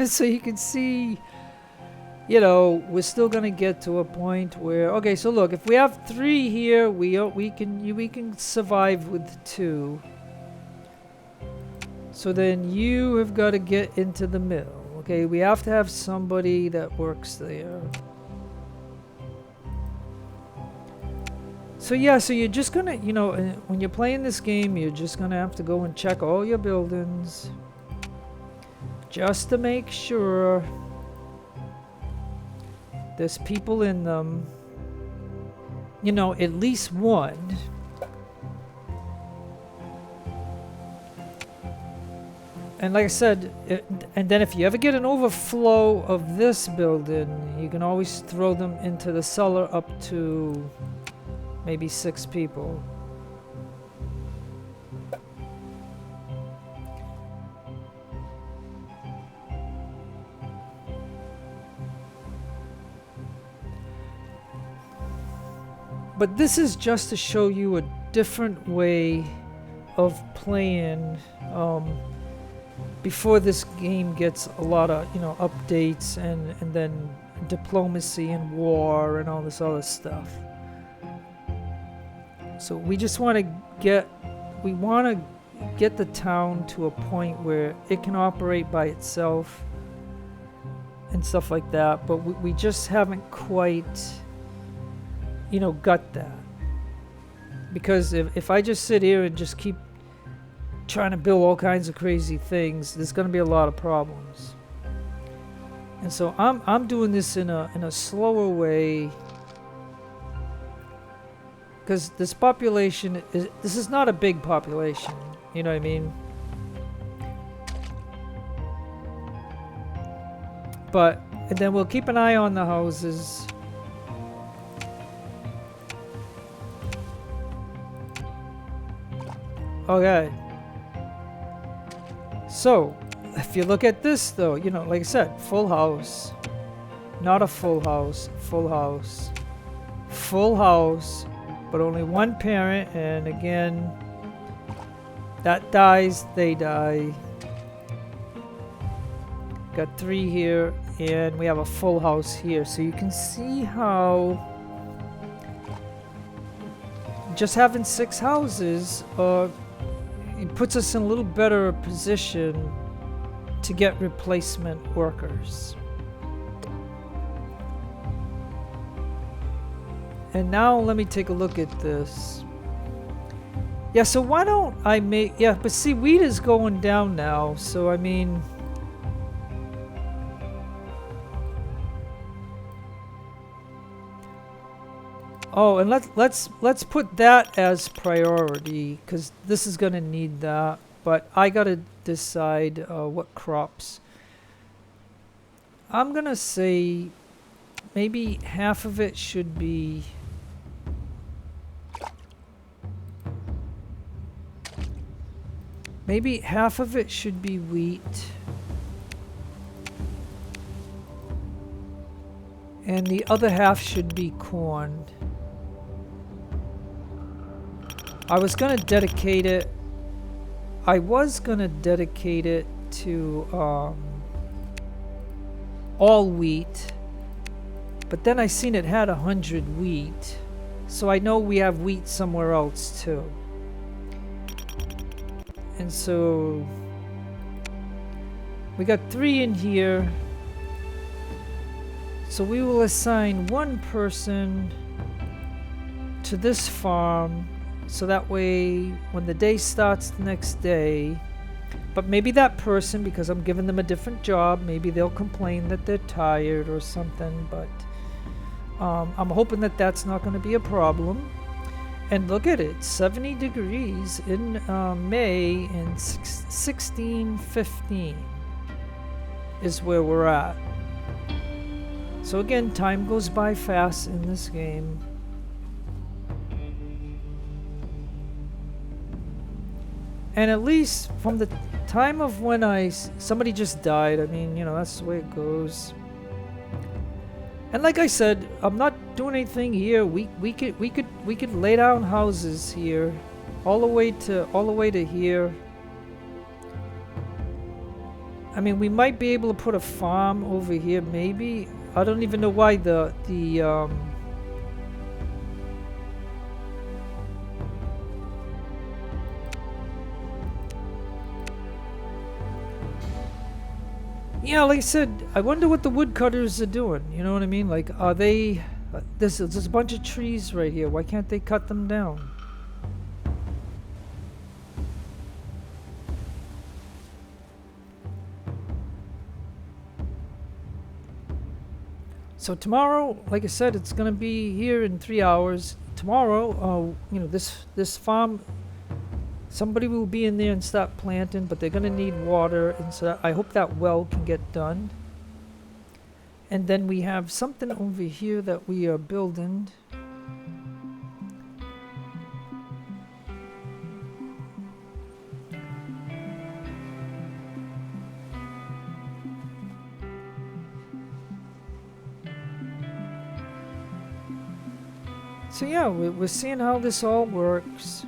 So you can see, you know, we're still gonna get to a point where, okay, so look, if we have 3 here, we can survive with 2. So then you have got to get into the mill. Okay, we have to have somebody that works there. So yeah, so you're just gonna, you know, when you're playing this game, you're just gonna have to go and check all your buildings just to make sure there's people in them, you know, at least one. And like I said, and then if you ever get an overflow of this building, you can always throw them into the cellar up to maybe 6 people. But this is just to show you a different way of playing before this game gets a lot of, you know, updates and then diplomacy and war and all this other stuff. So we just want to get the town to a point where it can operate by itself and stuff like that, but we just haven't quite, you know, got that. Because if I just sit here and just keep trying to build all kinds of crazy things, there's going to be a lot of problems. And so I'm doing this in a slower way, because this population this is not a big population, you know what I mean? But and then we'll keep an eye on the houses. Okay. So, if you look at this though, you know, like I said, full house. Not a full house. Full house. Full house. But only one parent, and again, that dies, they die. Got 3 here, and we have a full house here. So you can see how just having 6 houses it puts us in a little better position to get replacement workers. And now let me take a look at this. Yeah, so why don't I make... Yeah, but see, wheat is going down now, so I mean... Oh, and let's put that as priority, because this is going to need that. But I got to decide what crops. I'm going to say maybe half of it should be... Maybe half of it should be wheat. And the other half should be corn. I was going to dedicate it... I was going to dedicate it to all wheat. But then I seen it had 100 wheat. So I know we have wheat somewhere else too. And so we got 3 in here. So we will assign 1 person to this farm, so that way when the day starts the next day, but maybe that person, because I'm giving them a different job, maybe they'll complain that they're tired or something, but I'm hoping that that's not going to be a problem. And look at it, 70 degrees in May, and 16:15 is where we're at. So again, time goes by fast in this game. And at least from the time of when somebody just died, I mean, you know, that's the way it goes. And like I said, I'm not doing anything here. We could lay down houses here, all the way to here. I mean, we might be able to put a farm over here, maybe. I don't even know why the yeah, like I said, I wonder what the woodcutters are doing. You know what I mean? Like, are they... there's a bunch of trees right here. Why can't they cut them down? So tomorrow, like I said, it's going to be here in 3 hours. Tomorrow, you know, this farm... Somebody will be in there and start planting, but they're going to need water, and so I hope that well can get done. And then we have something over here that we are building. So yeah, we're seeing how this all works.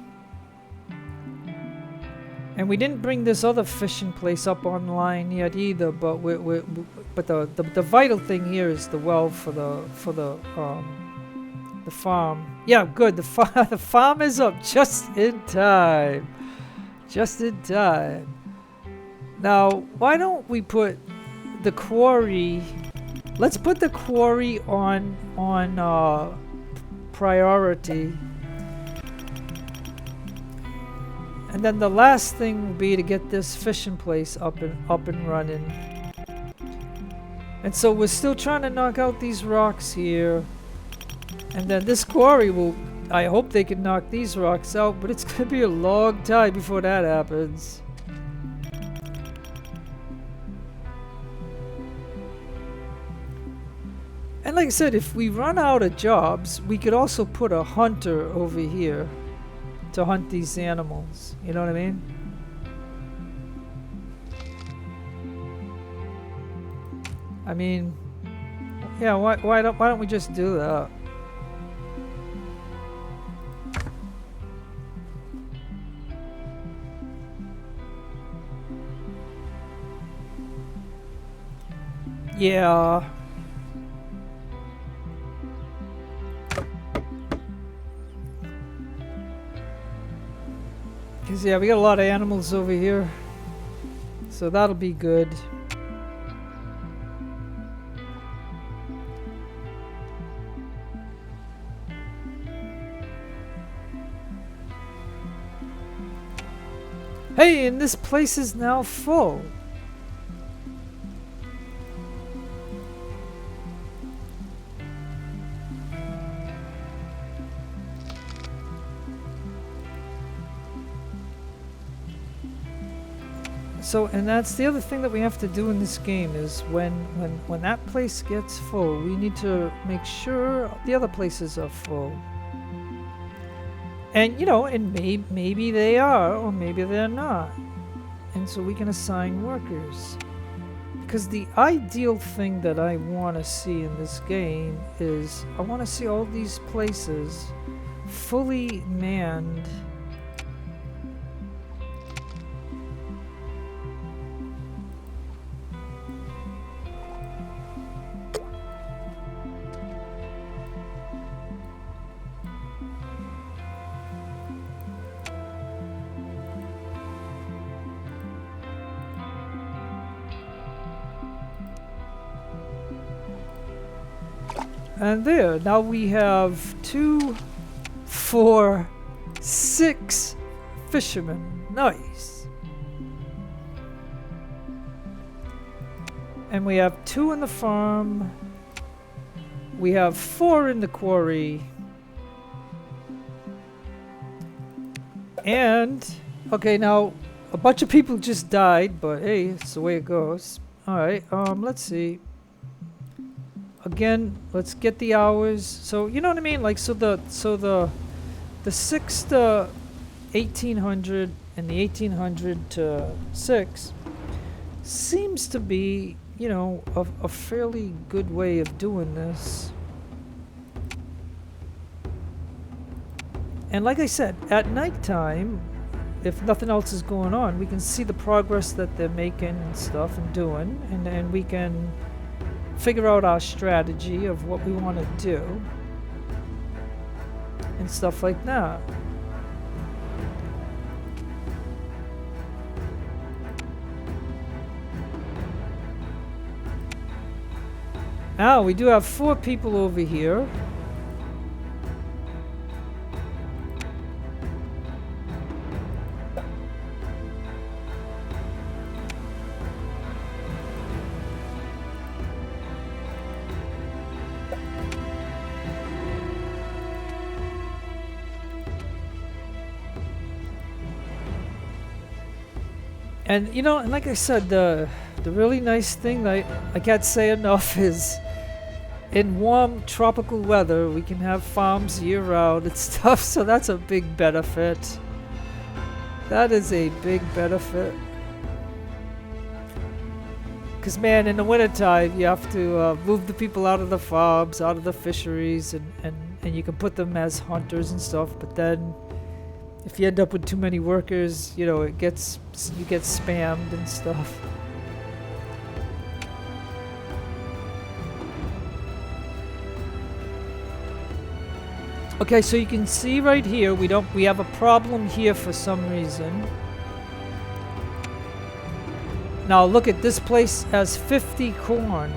And we didn't bring this other fishing place up online yet either, but the vital thing here is the well for the farm. Yeah, good. The farm is up just in time. Just in time. Now, why don't we put the quarry? Let's put the quarry on priority. And then the last thing will be to get this fishing place up and running. And so we're still trying to knock out these rocks here. And then this quarry will... I hope they can knock these rocks out, but it's going to be a long time before that happens. And like I said, if we run out of jobs, we could also put a hunter over here. to hunt these animals. You know what I mean? I mean, yeah. Why don't we just do that? Yeah. Cause yeah, we got a lot of animals over here, so that'll be good. Hey, and this place is now full. So, and that's the other thing that we have to do in this game is when that place gets full, we need to make sure the other places are full. And you know, and maybe they are, or maybe they're not. And so we can assign workers. Because the ideal thing that I want to see in this game is I want to see all these places fully manned. And there, now we have 2, 4, 6 fishermen. Nice. And we have 2 in the farm. We have 4 in the quarry. And, okay, now a bunch of people just died, but hey, it's the way it goes. Alright, let's see. Again, let's get the hours. So you know what I mean? Like so the 6 to 1800 and the 1800 to 6 seems to be, you know, a fairly good way of doing this. And like I said, at nighttime, if nothing else is going on, we can see the progress that they're making and stuff and doing, and we can figure out our strategy of what we want to do and stuff like that. Now we do have 4 people over here. And you know, and like I said, the really nice thing that I can't say enough is in warm tropical weather we can have farms year round and stuff, so that's a big benefit. That is a big benefit. Because man, in the wintertime you have to move the people out of the farms, out of the fisheries, and you can put them as hunters and stuff, but then if you end up with too many workers, you know, you get spammed and stuff. Okay, so you can see right here, we have a problem here for some reason. Now look at this place has 50 corn.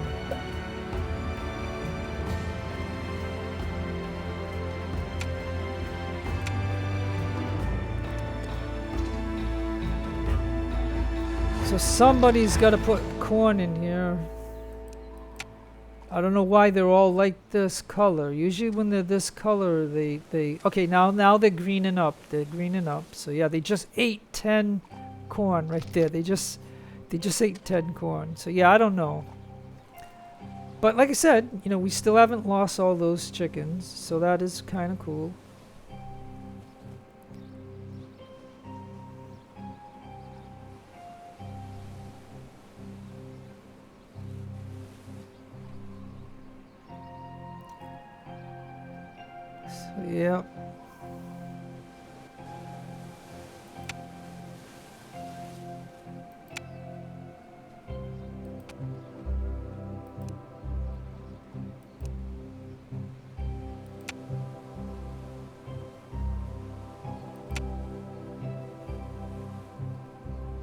So somebody's got to put corn in here. I don't know why they're all like this color. Usually when they're this color, they okay, now they're greening up. They're greening up. So yeah, they just ate 10 corn right there. They just ate 10 corn. So yeah, I don't know. But like I said, you know, we still haven't lost all those chickens, so that is kind of cool. Yeah.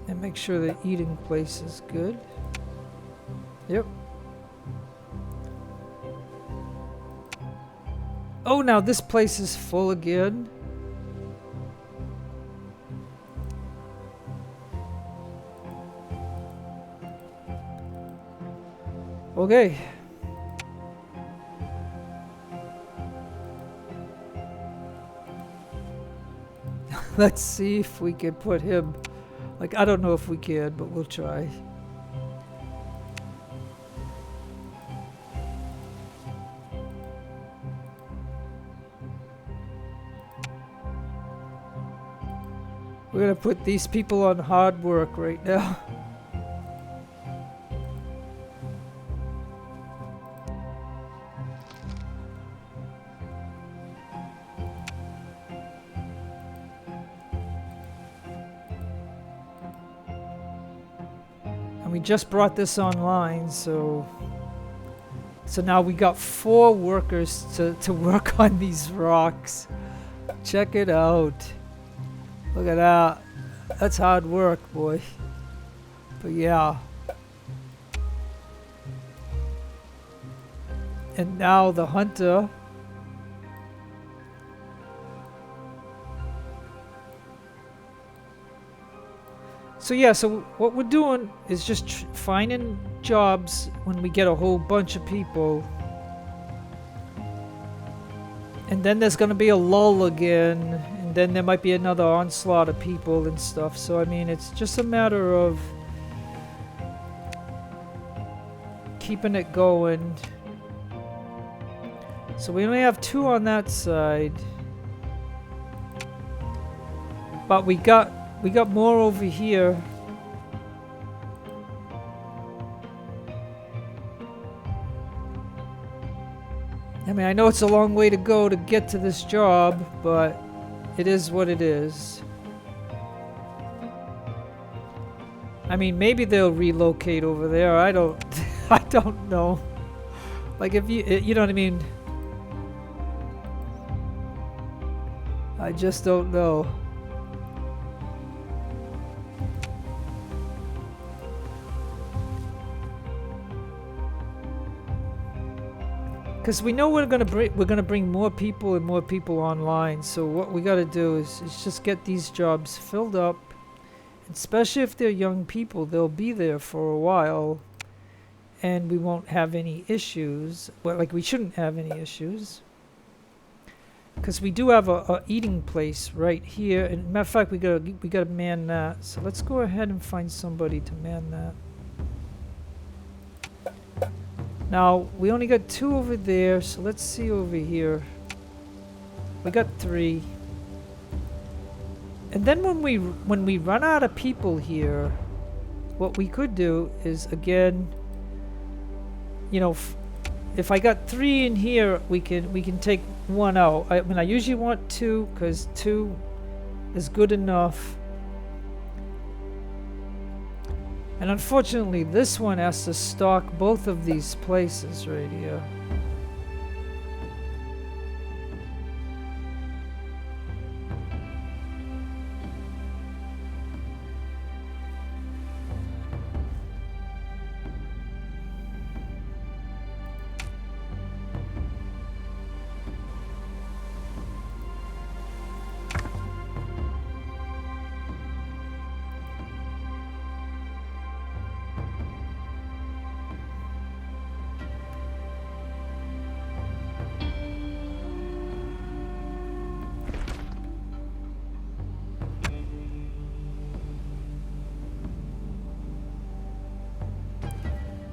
And make sure the eating place is good. Yep. Oh, now this place is full again. Okay. Let's see if we can put him... Like, I don't know if we can, but we'll try. We're gonna put these people on hard work right now. And we just brought this online, so now we got 4 workers to work on these rocks. Check it out. Look at that. That's hard work, boy. But yeah. And now the hunter. So yeah, so what we're doing is just finding jobs when we get a whole bunch of people. And then there's gonna be a lull again, and then there might be another onslaught of people and stuff. So I mean, it's just a matter of keeping it going. So we only have 2 on that side, but we got more over here. I mean, I know it's a long way to go to get to this job, but it is what it is. I mean, maybe they'll relocate over there. I don't I don't know. Like, if you know what I mean? I just don't know. Because we know we're gonna bring more people and more people online. So what we gotta do is just get these jobs filled up. Especially if they're young people, they'll be there for a while, and we won't have any issues. Well, like, we shouldn't have any issues, because we do have a eating place right here. And matter of fact, we gotta man that. So let's go ahead and find somebody to man that. Now, we only got 2 over there, so let's see over here. We got 3. And then when we run out of people here, what we could do is, again, you know, if I got 3 in here, we can take 1 out. I mean, I usually want 2, because 2 is good enough. And unfortunately, this one has to stock both of these places right here.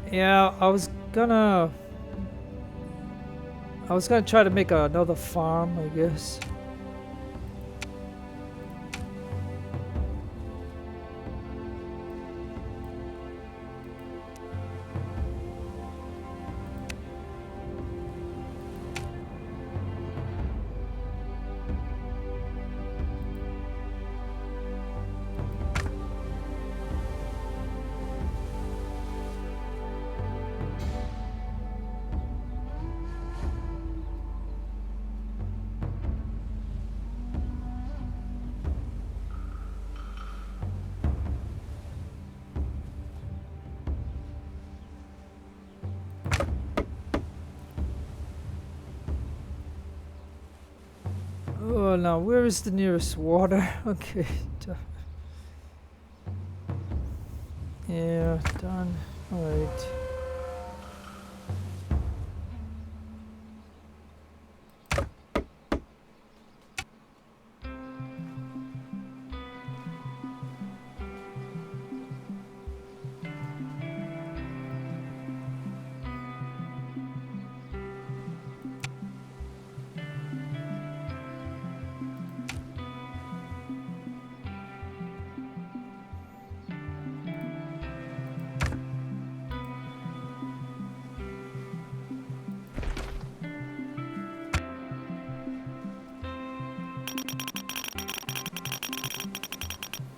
Yeah, I was gonna try to make another farm, I guess. Oh, now where is the nearest water? Okay. Yeah, done. Alright.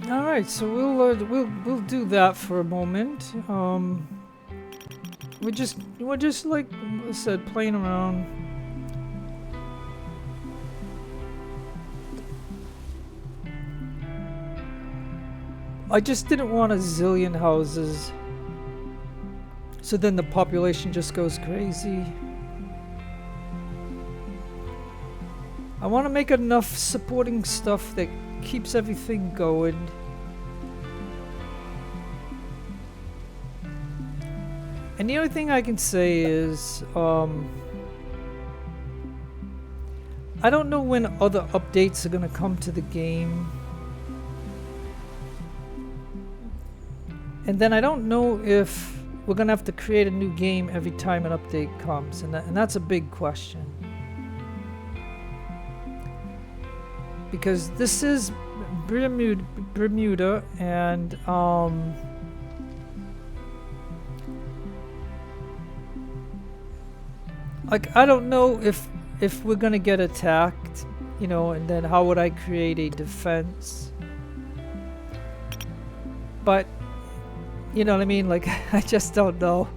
All right, so we'll do that for a moment. We're just like I said, playing around. I just didn't want a zillion houses, so then the population just goes crazy. I want to make enough supporting stuff that keeps everything going. And the only thing I can say is, I don't know when other updates are gonna come to the game. And then I don't know if we're gonna have to create a new game every time an update comes, and that's a big question. Because this is Bermuda, and like I don't know if we're gonna get attacked, you know, and then how would I create a defense? But you know what I mean? Like I just don't know.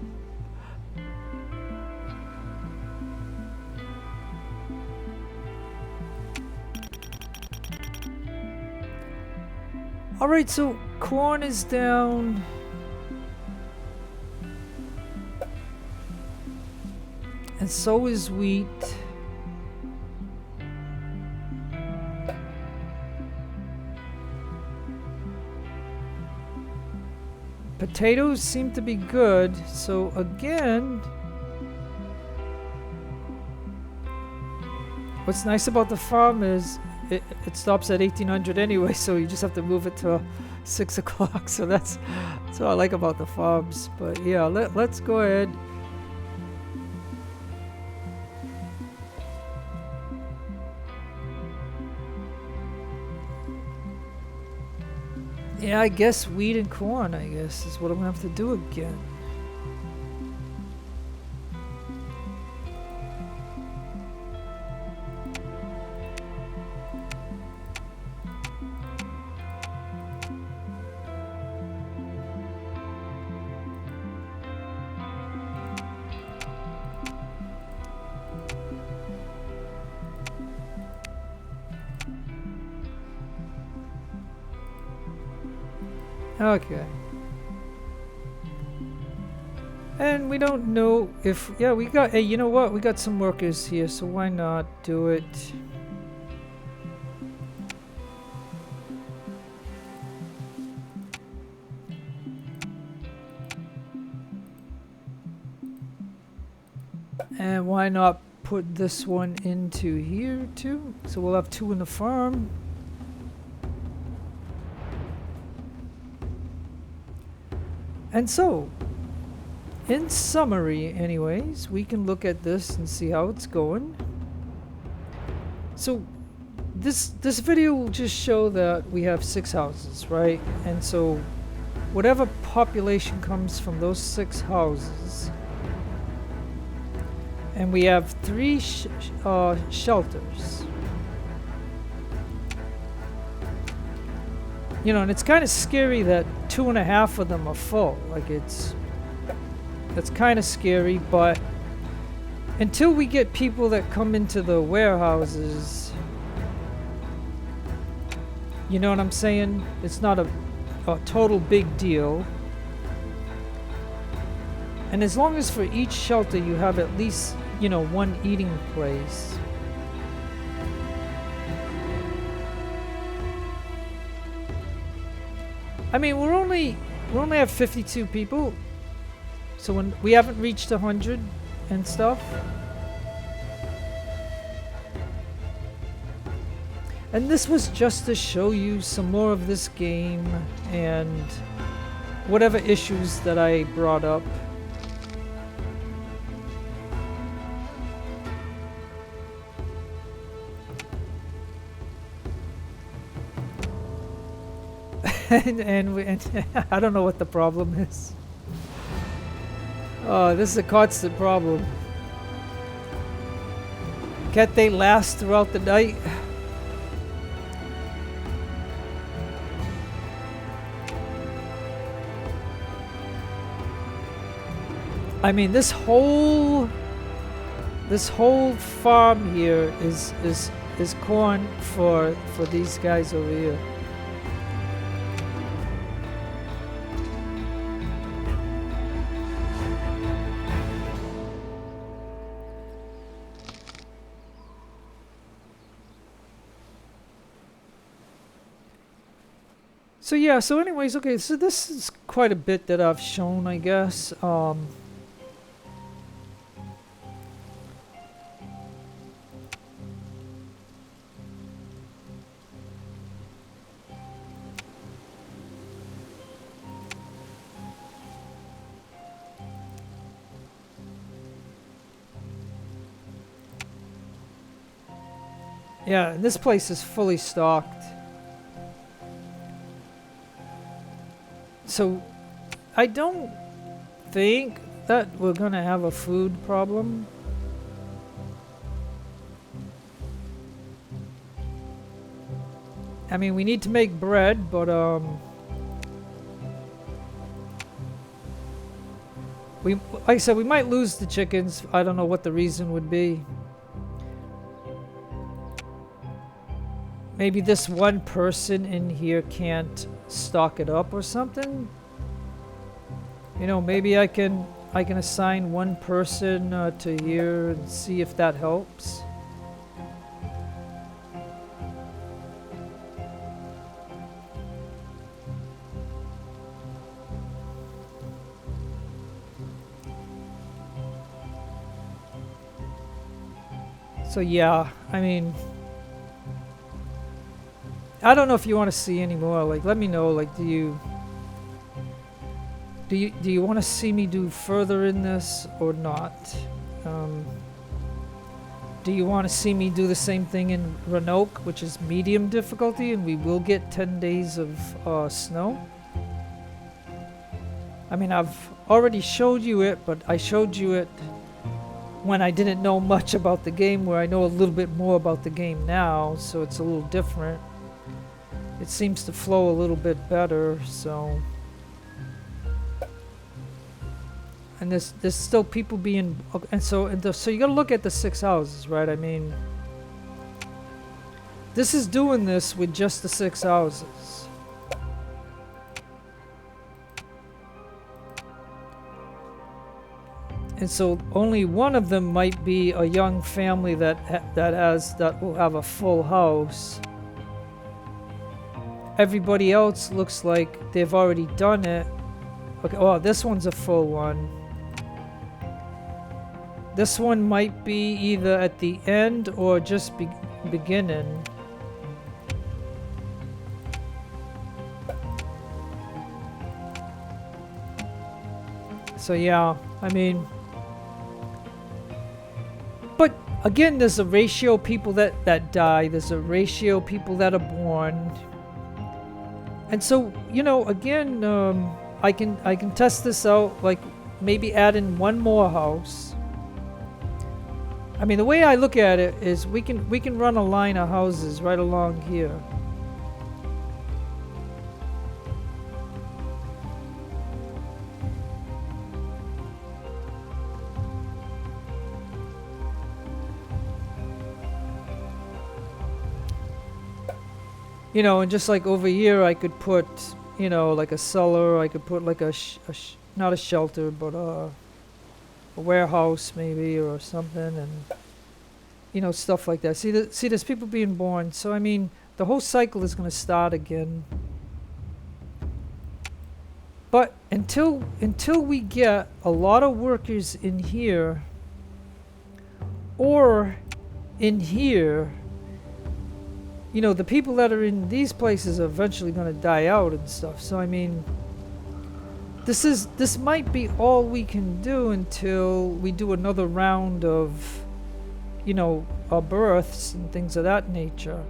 Alright, so corn is down. And so is wheat. Potatoes seem to be good, so again, what's nice about the farm is it stops at 1800 anyway, so you just have to move it to 6 o'clock. So that's what I like about the farms. But yeah, let's go ahead. Yeah, I guess wheat and corn, I guess, is what I'm gonna have to do again. Okay. And we don't know if... Yeah, we got... Hey, you know what? We got some workers here, so why not do it? And why not put this one into here, too? So we'll have 2 in the farm. And so, in summary anyways, we can look at this and see how it's going. So, this video will just show that we have 6 houses, right? And so, whatever population comes from those 6 houses, and we have 3 shelters. You know, and it's kind of scary that 2.5 of them are full. Like that's kind of scary, but until we get people that come into the warehouses, you know what I'm saying? It's not a total big deal. And as long as for each shelter you have at least, you know, 1 eating place. I mean, we only have 52 people, so when we haven't reached 100 and stuff. And this was just to show you some more of this game and whatever issues that I brought up. and I don't know what the problem is. Oh, this is a constant problem. Can't they last throughout the night? I mean, this whole farm here is corn for these guys over here. So yeah, so anyways, okay, so this is quite a bit that I've shown, I guess. Yeah, and this place is fully stocked. So, I don't think that we're gonna have a food problem. I mean, we need to make bread, but like I said, we might lose the chickens. I don't know what the reason would be. Maybe this one person in here can't stock it up or something. You know, maybe I can assign one person to here and see if that helps. So yeah, I mean, I don't know if you want to see any more. Like, let me know. Like, do you want to see me do further in this or not? Do you want to see me do the same thing in Roanoke, which is medium difficulty, and we will get 10 days of snow? I mean, I've already showed you it, but I showed you it when I didn't know much about the game, where I know a little bit more about the game now, so it's a little different. It seems to flow a little bit better, so... And there's still people being... And so you gotta look at the 6 houses, right? I mean... This is doing this with just the 6 houses. And so only one of them might be a young family that will have a full house. Everybody else looks like they've already done it. Okay, oh, this one's a full one. This one might be either at the end or just beginning. So yeah, I mean... But again, there's a ratio of people that die. There's a ratio of people that are born. And so, you know, again, I can test this out, like maybe add in one more house. I mean, the way I look at it is we can run a line of houses right along here. You know, and just like over here, I could put, you know, like a cellar. I could put like not a shelter, but a warehouse maybe or something, and you know, stuff like that. See, there's people being born. So I mean, the whole cycle is going to start again. But until we get a lot of workers in here or in here, you know, the people that are in these places are eventually going to die out and stuff. So I mean, this might be all we can do until we do another round of, you know, births and things of that nature.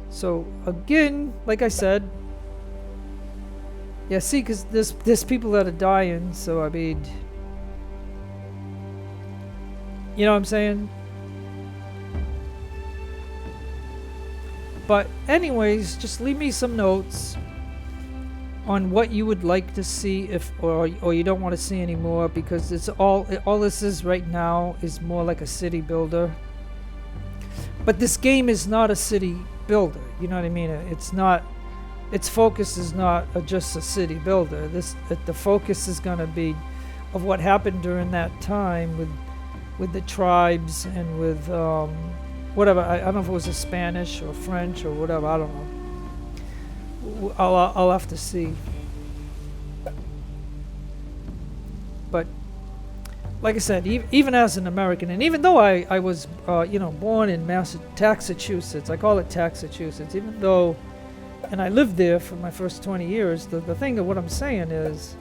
So again, like I said, yeah, see, because there's people that are dying, so I mean, you know what I'm saying? But anyways, just leave me some notes on what you would like to see, if or you don't want to see anymore, because it's all this is right now is more like a city builder. But this game is not a city builder, you know what I mean? It's not, its focus is not just a city builder. The focus is going to be of what happened during that time with the tribes and with whatever. I don't know if it was a Spanish or French or whatever. I don't know. I'll have to see. But like I said, even as an American, and even though I was you know, born in Massachusetts, I call it Taxachusetts, even though, and I lived there for my first 20 years, the thing of what I'm saying is,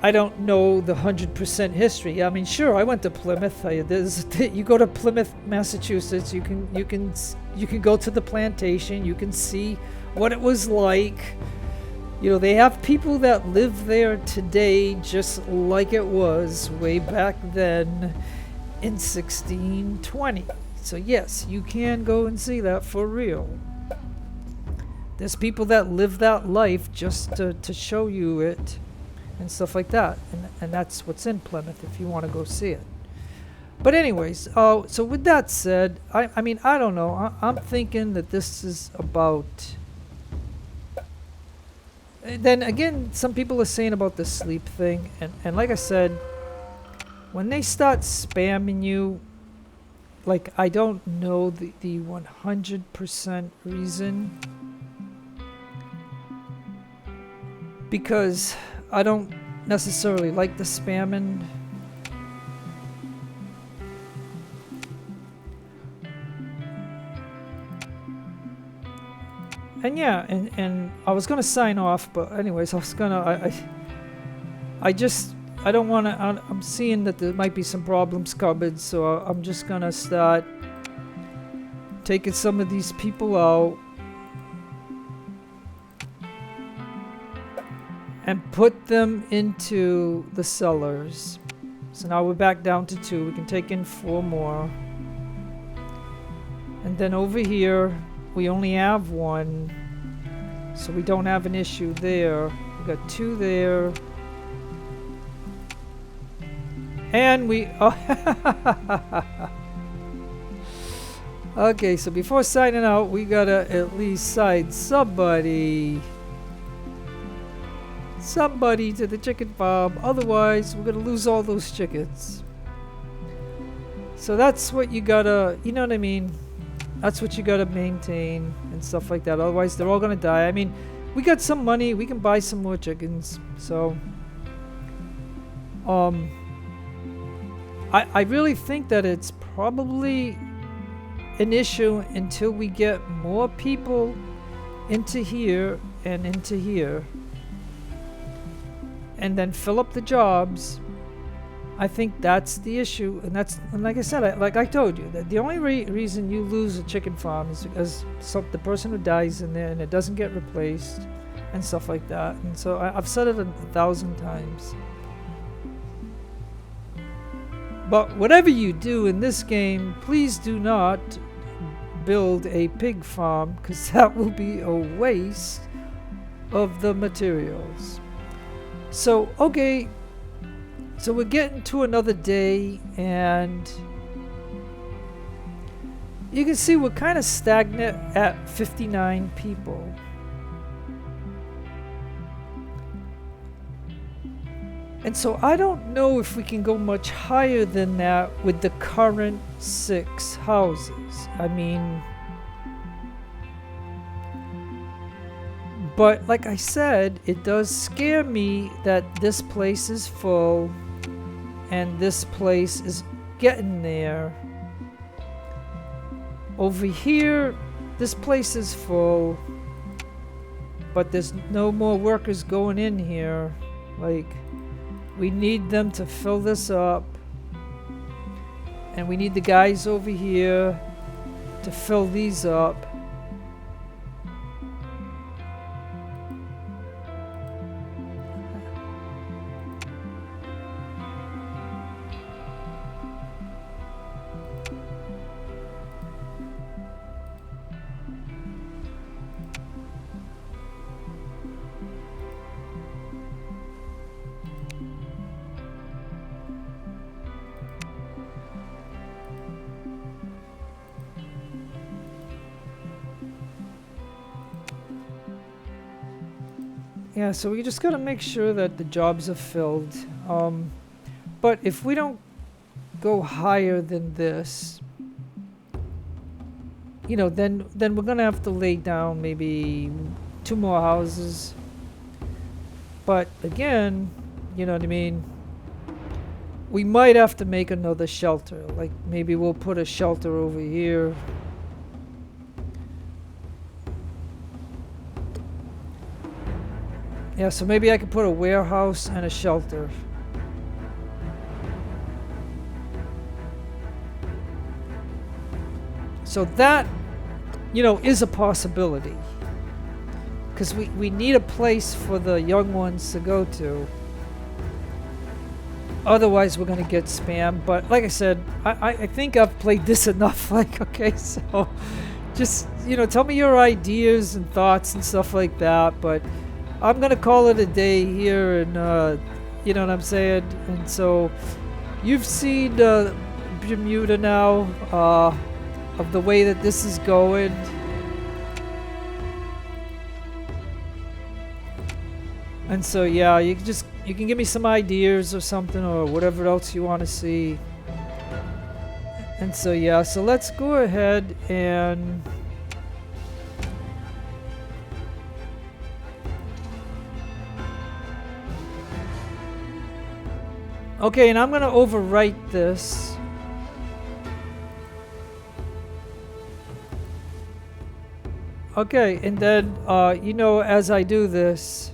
I don't know the 100% history. I mean, sure, I went to Plymouth. You go to Plymouth, Massachusetts. You can go to the plantation. You can see what it was like. You know, they have people that live there today, just like it was way back then in 1620. So yes, you can go and see that for real. There's people that live that life just to show you it and stuff like that, and that's what's in Plymouth if you want to go see it. But anyways, so with that said, I mean, I don't know, I'm thinking that this is about, then again, some people are saying about the sleep thing, and like I said, when they start spamming you, like, I don't know the 100% reason, because I don't necessarily like the spamming. And yeah, and I was gonna sign off, but anyways, I was gonna, I don't want to, I'm seeing that there might be some problems covered, so I'm just gonna start taking some of these people out and put them into the cellars. So now we're back down to 2. We can take in 4 more. And then over here, we only have 1. So we don't have an issue there. We got 2 there. And we... Oh, okay, so before signing out, we gotta at least sign somebody to the chicken farm, otherwise we're gonna lose all those chickens. So that's what you gotta, you know what I mean, that's what you gotta maintain and stuff like that, otherwise they're all gonna die. I mean, we got some money, we can buy some more chickens, so I really think that it's probably an issue until we get more people into here and into here, and then fill up the jobs. I think that's the issue, and like I said, like I told you, that the only reason you lose a chicken farm is because the person who dies in there and it doesn't get replaced and stuff like that. And so I've said it 1,000 times. But whatever you do in this game, please do not build a pig farm, because that will be a waste of the materials. So, okay, so we're getting to another day, and you can see we're kind of stagnant at 59 people. And so I don't know if we can go much higher than that with the current 6 houses. I mean, But like I said, it does scare me that this place is full and this place is getting there. Over here, this place is full, but there's no more workers going in here. Like, we need them to fill this up. And we need the guys over here to fill these up. Yeah, so we just gotta make sure that the jobs are filled. But if we don't go higher than this, you know, then we're gonna have to lay down maybe 2 more houses. But again, you know what I mean? We might have to make another shelter. Like maybe we'll put a shelter over here. Yeah, so maybe I could put a warehouse and a shelter. So that, you know, is a possibility. Because we need a place for the young ones to go to. Otherwise, we're going to get spam. But like I said, I think I've played this enough. Like, okay, so just, you know, tell me your ideas and thoughts and stuff like that. But I'm going to call it a day here, and you know what I'm saying? And so you've seen Bermuda now, of the way that this is going. And so yeah, you can give me some ideas or something, or whatever else you want to see. And so yeah, so let's go ahead and okay, and I'm gonna overwrite this. Okay, and then you know, as I do this,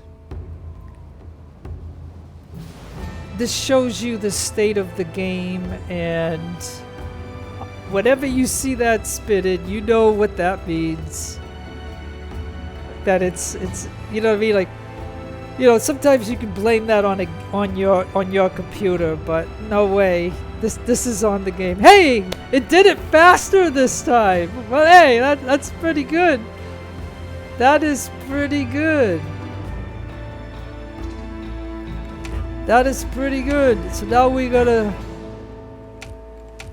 this shows you the state of the game, and whenever you see that spitted, you know what that means. That it's you know what I mean, like, you know, sometimes you can blame that on your computer, but no way. This is on the game. Hey, it did it faster this time. Well, hey, that's pretty good. That is pretty good. That is pretty good. So now we gotta.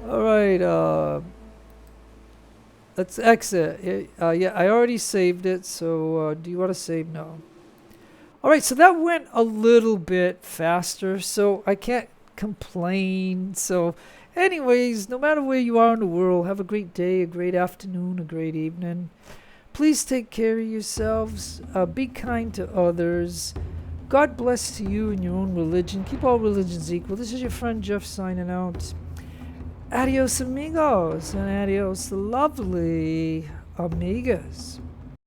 All right. Let's exit. Yeah, I already saved it. So do you want to save? No. Alright, so that went a little bit faster, so I can't complain. So anyways, no matter where you are in the world, have a great day, a great afternoon, a great evening. Please take care of yourselves. Be kind to others. God bless to you and your own religion. Keep all religions equal. This is your friend Jeff signing out. Adios amigos and adios lovely amigas.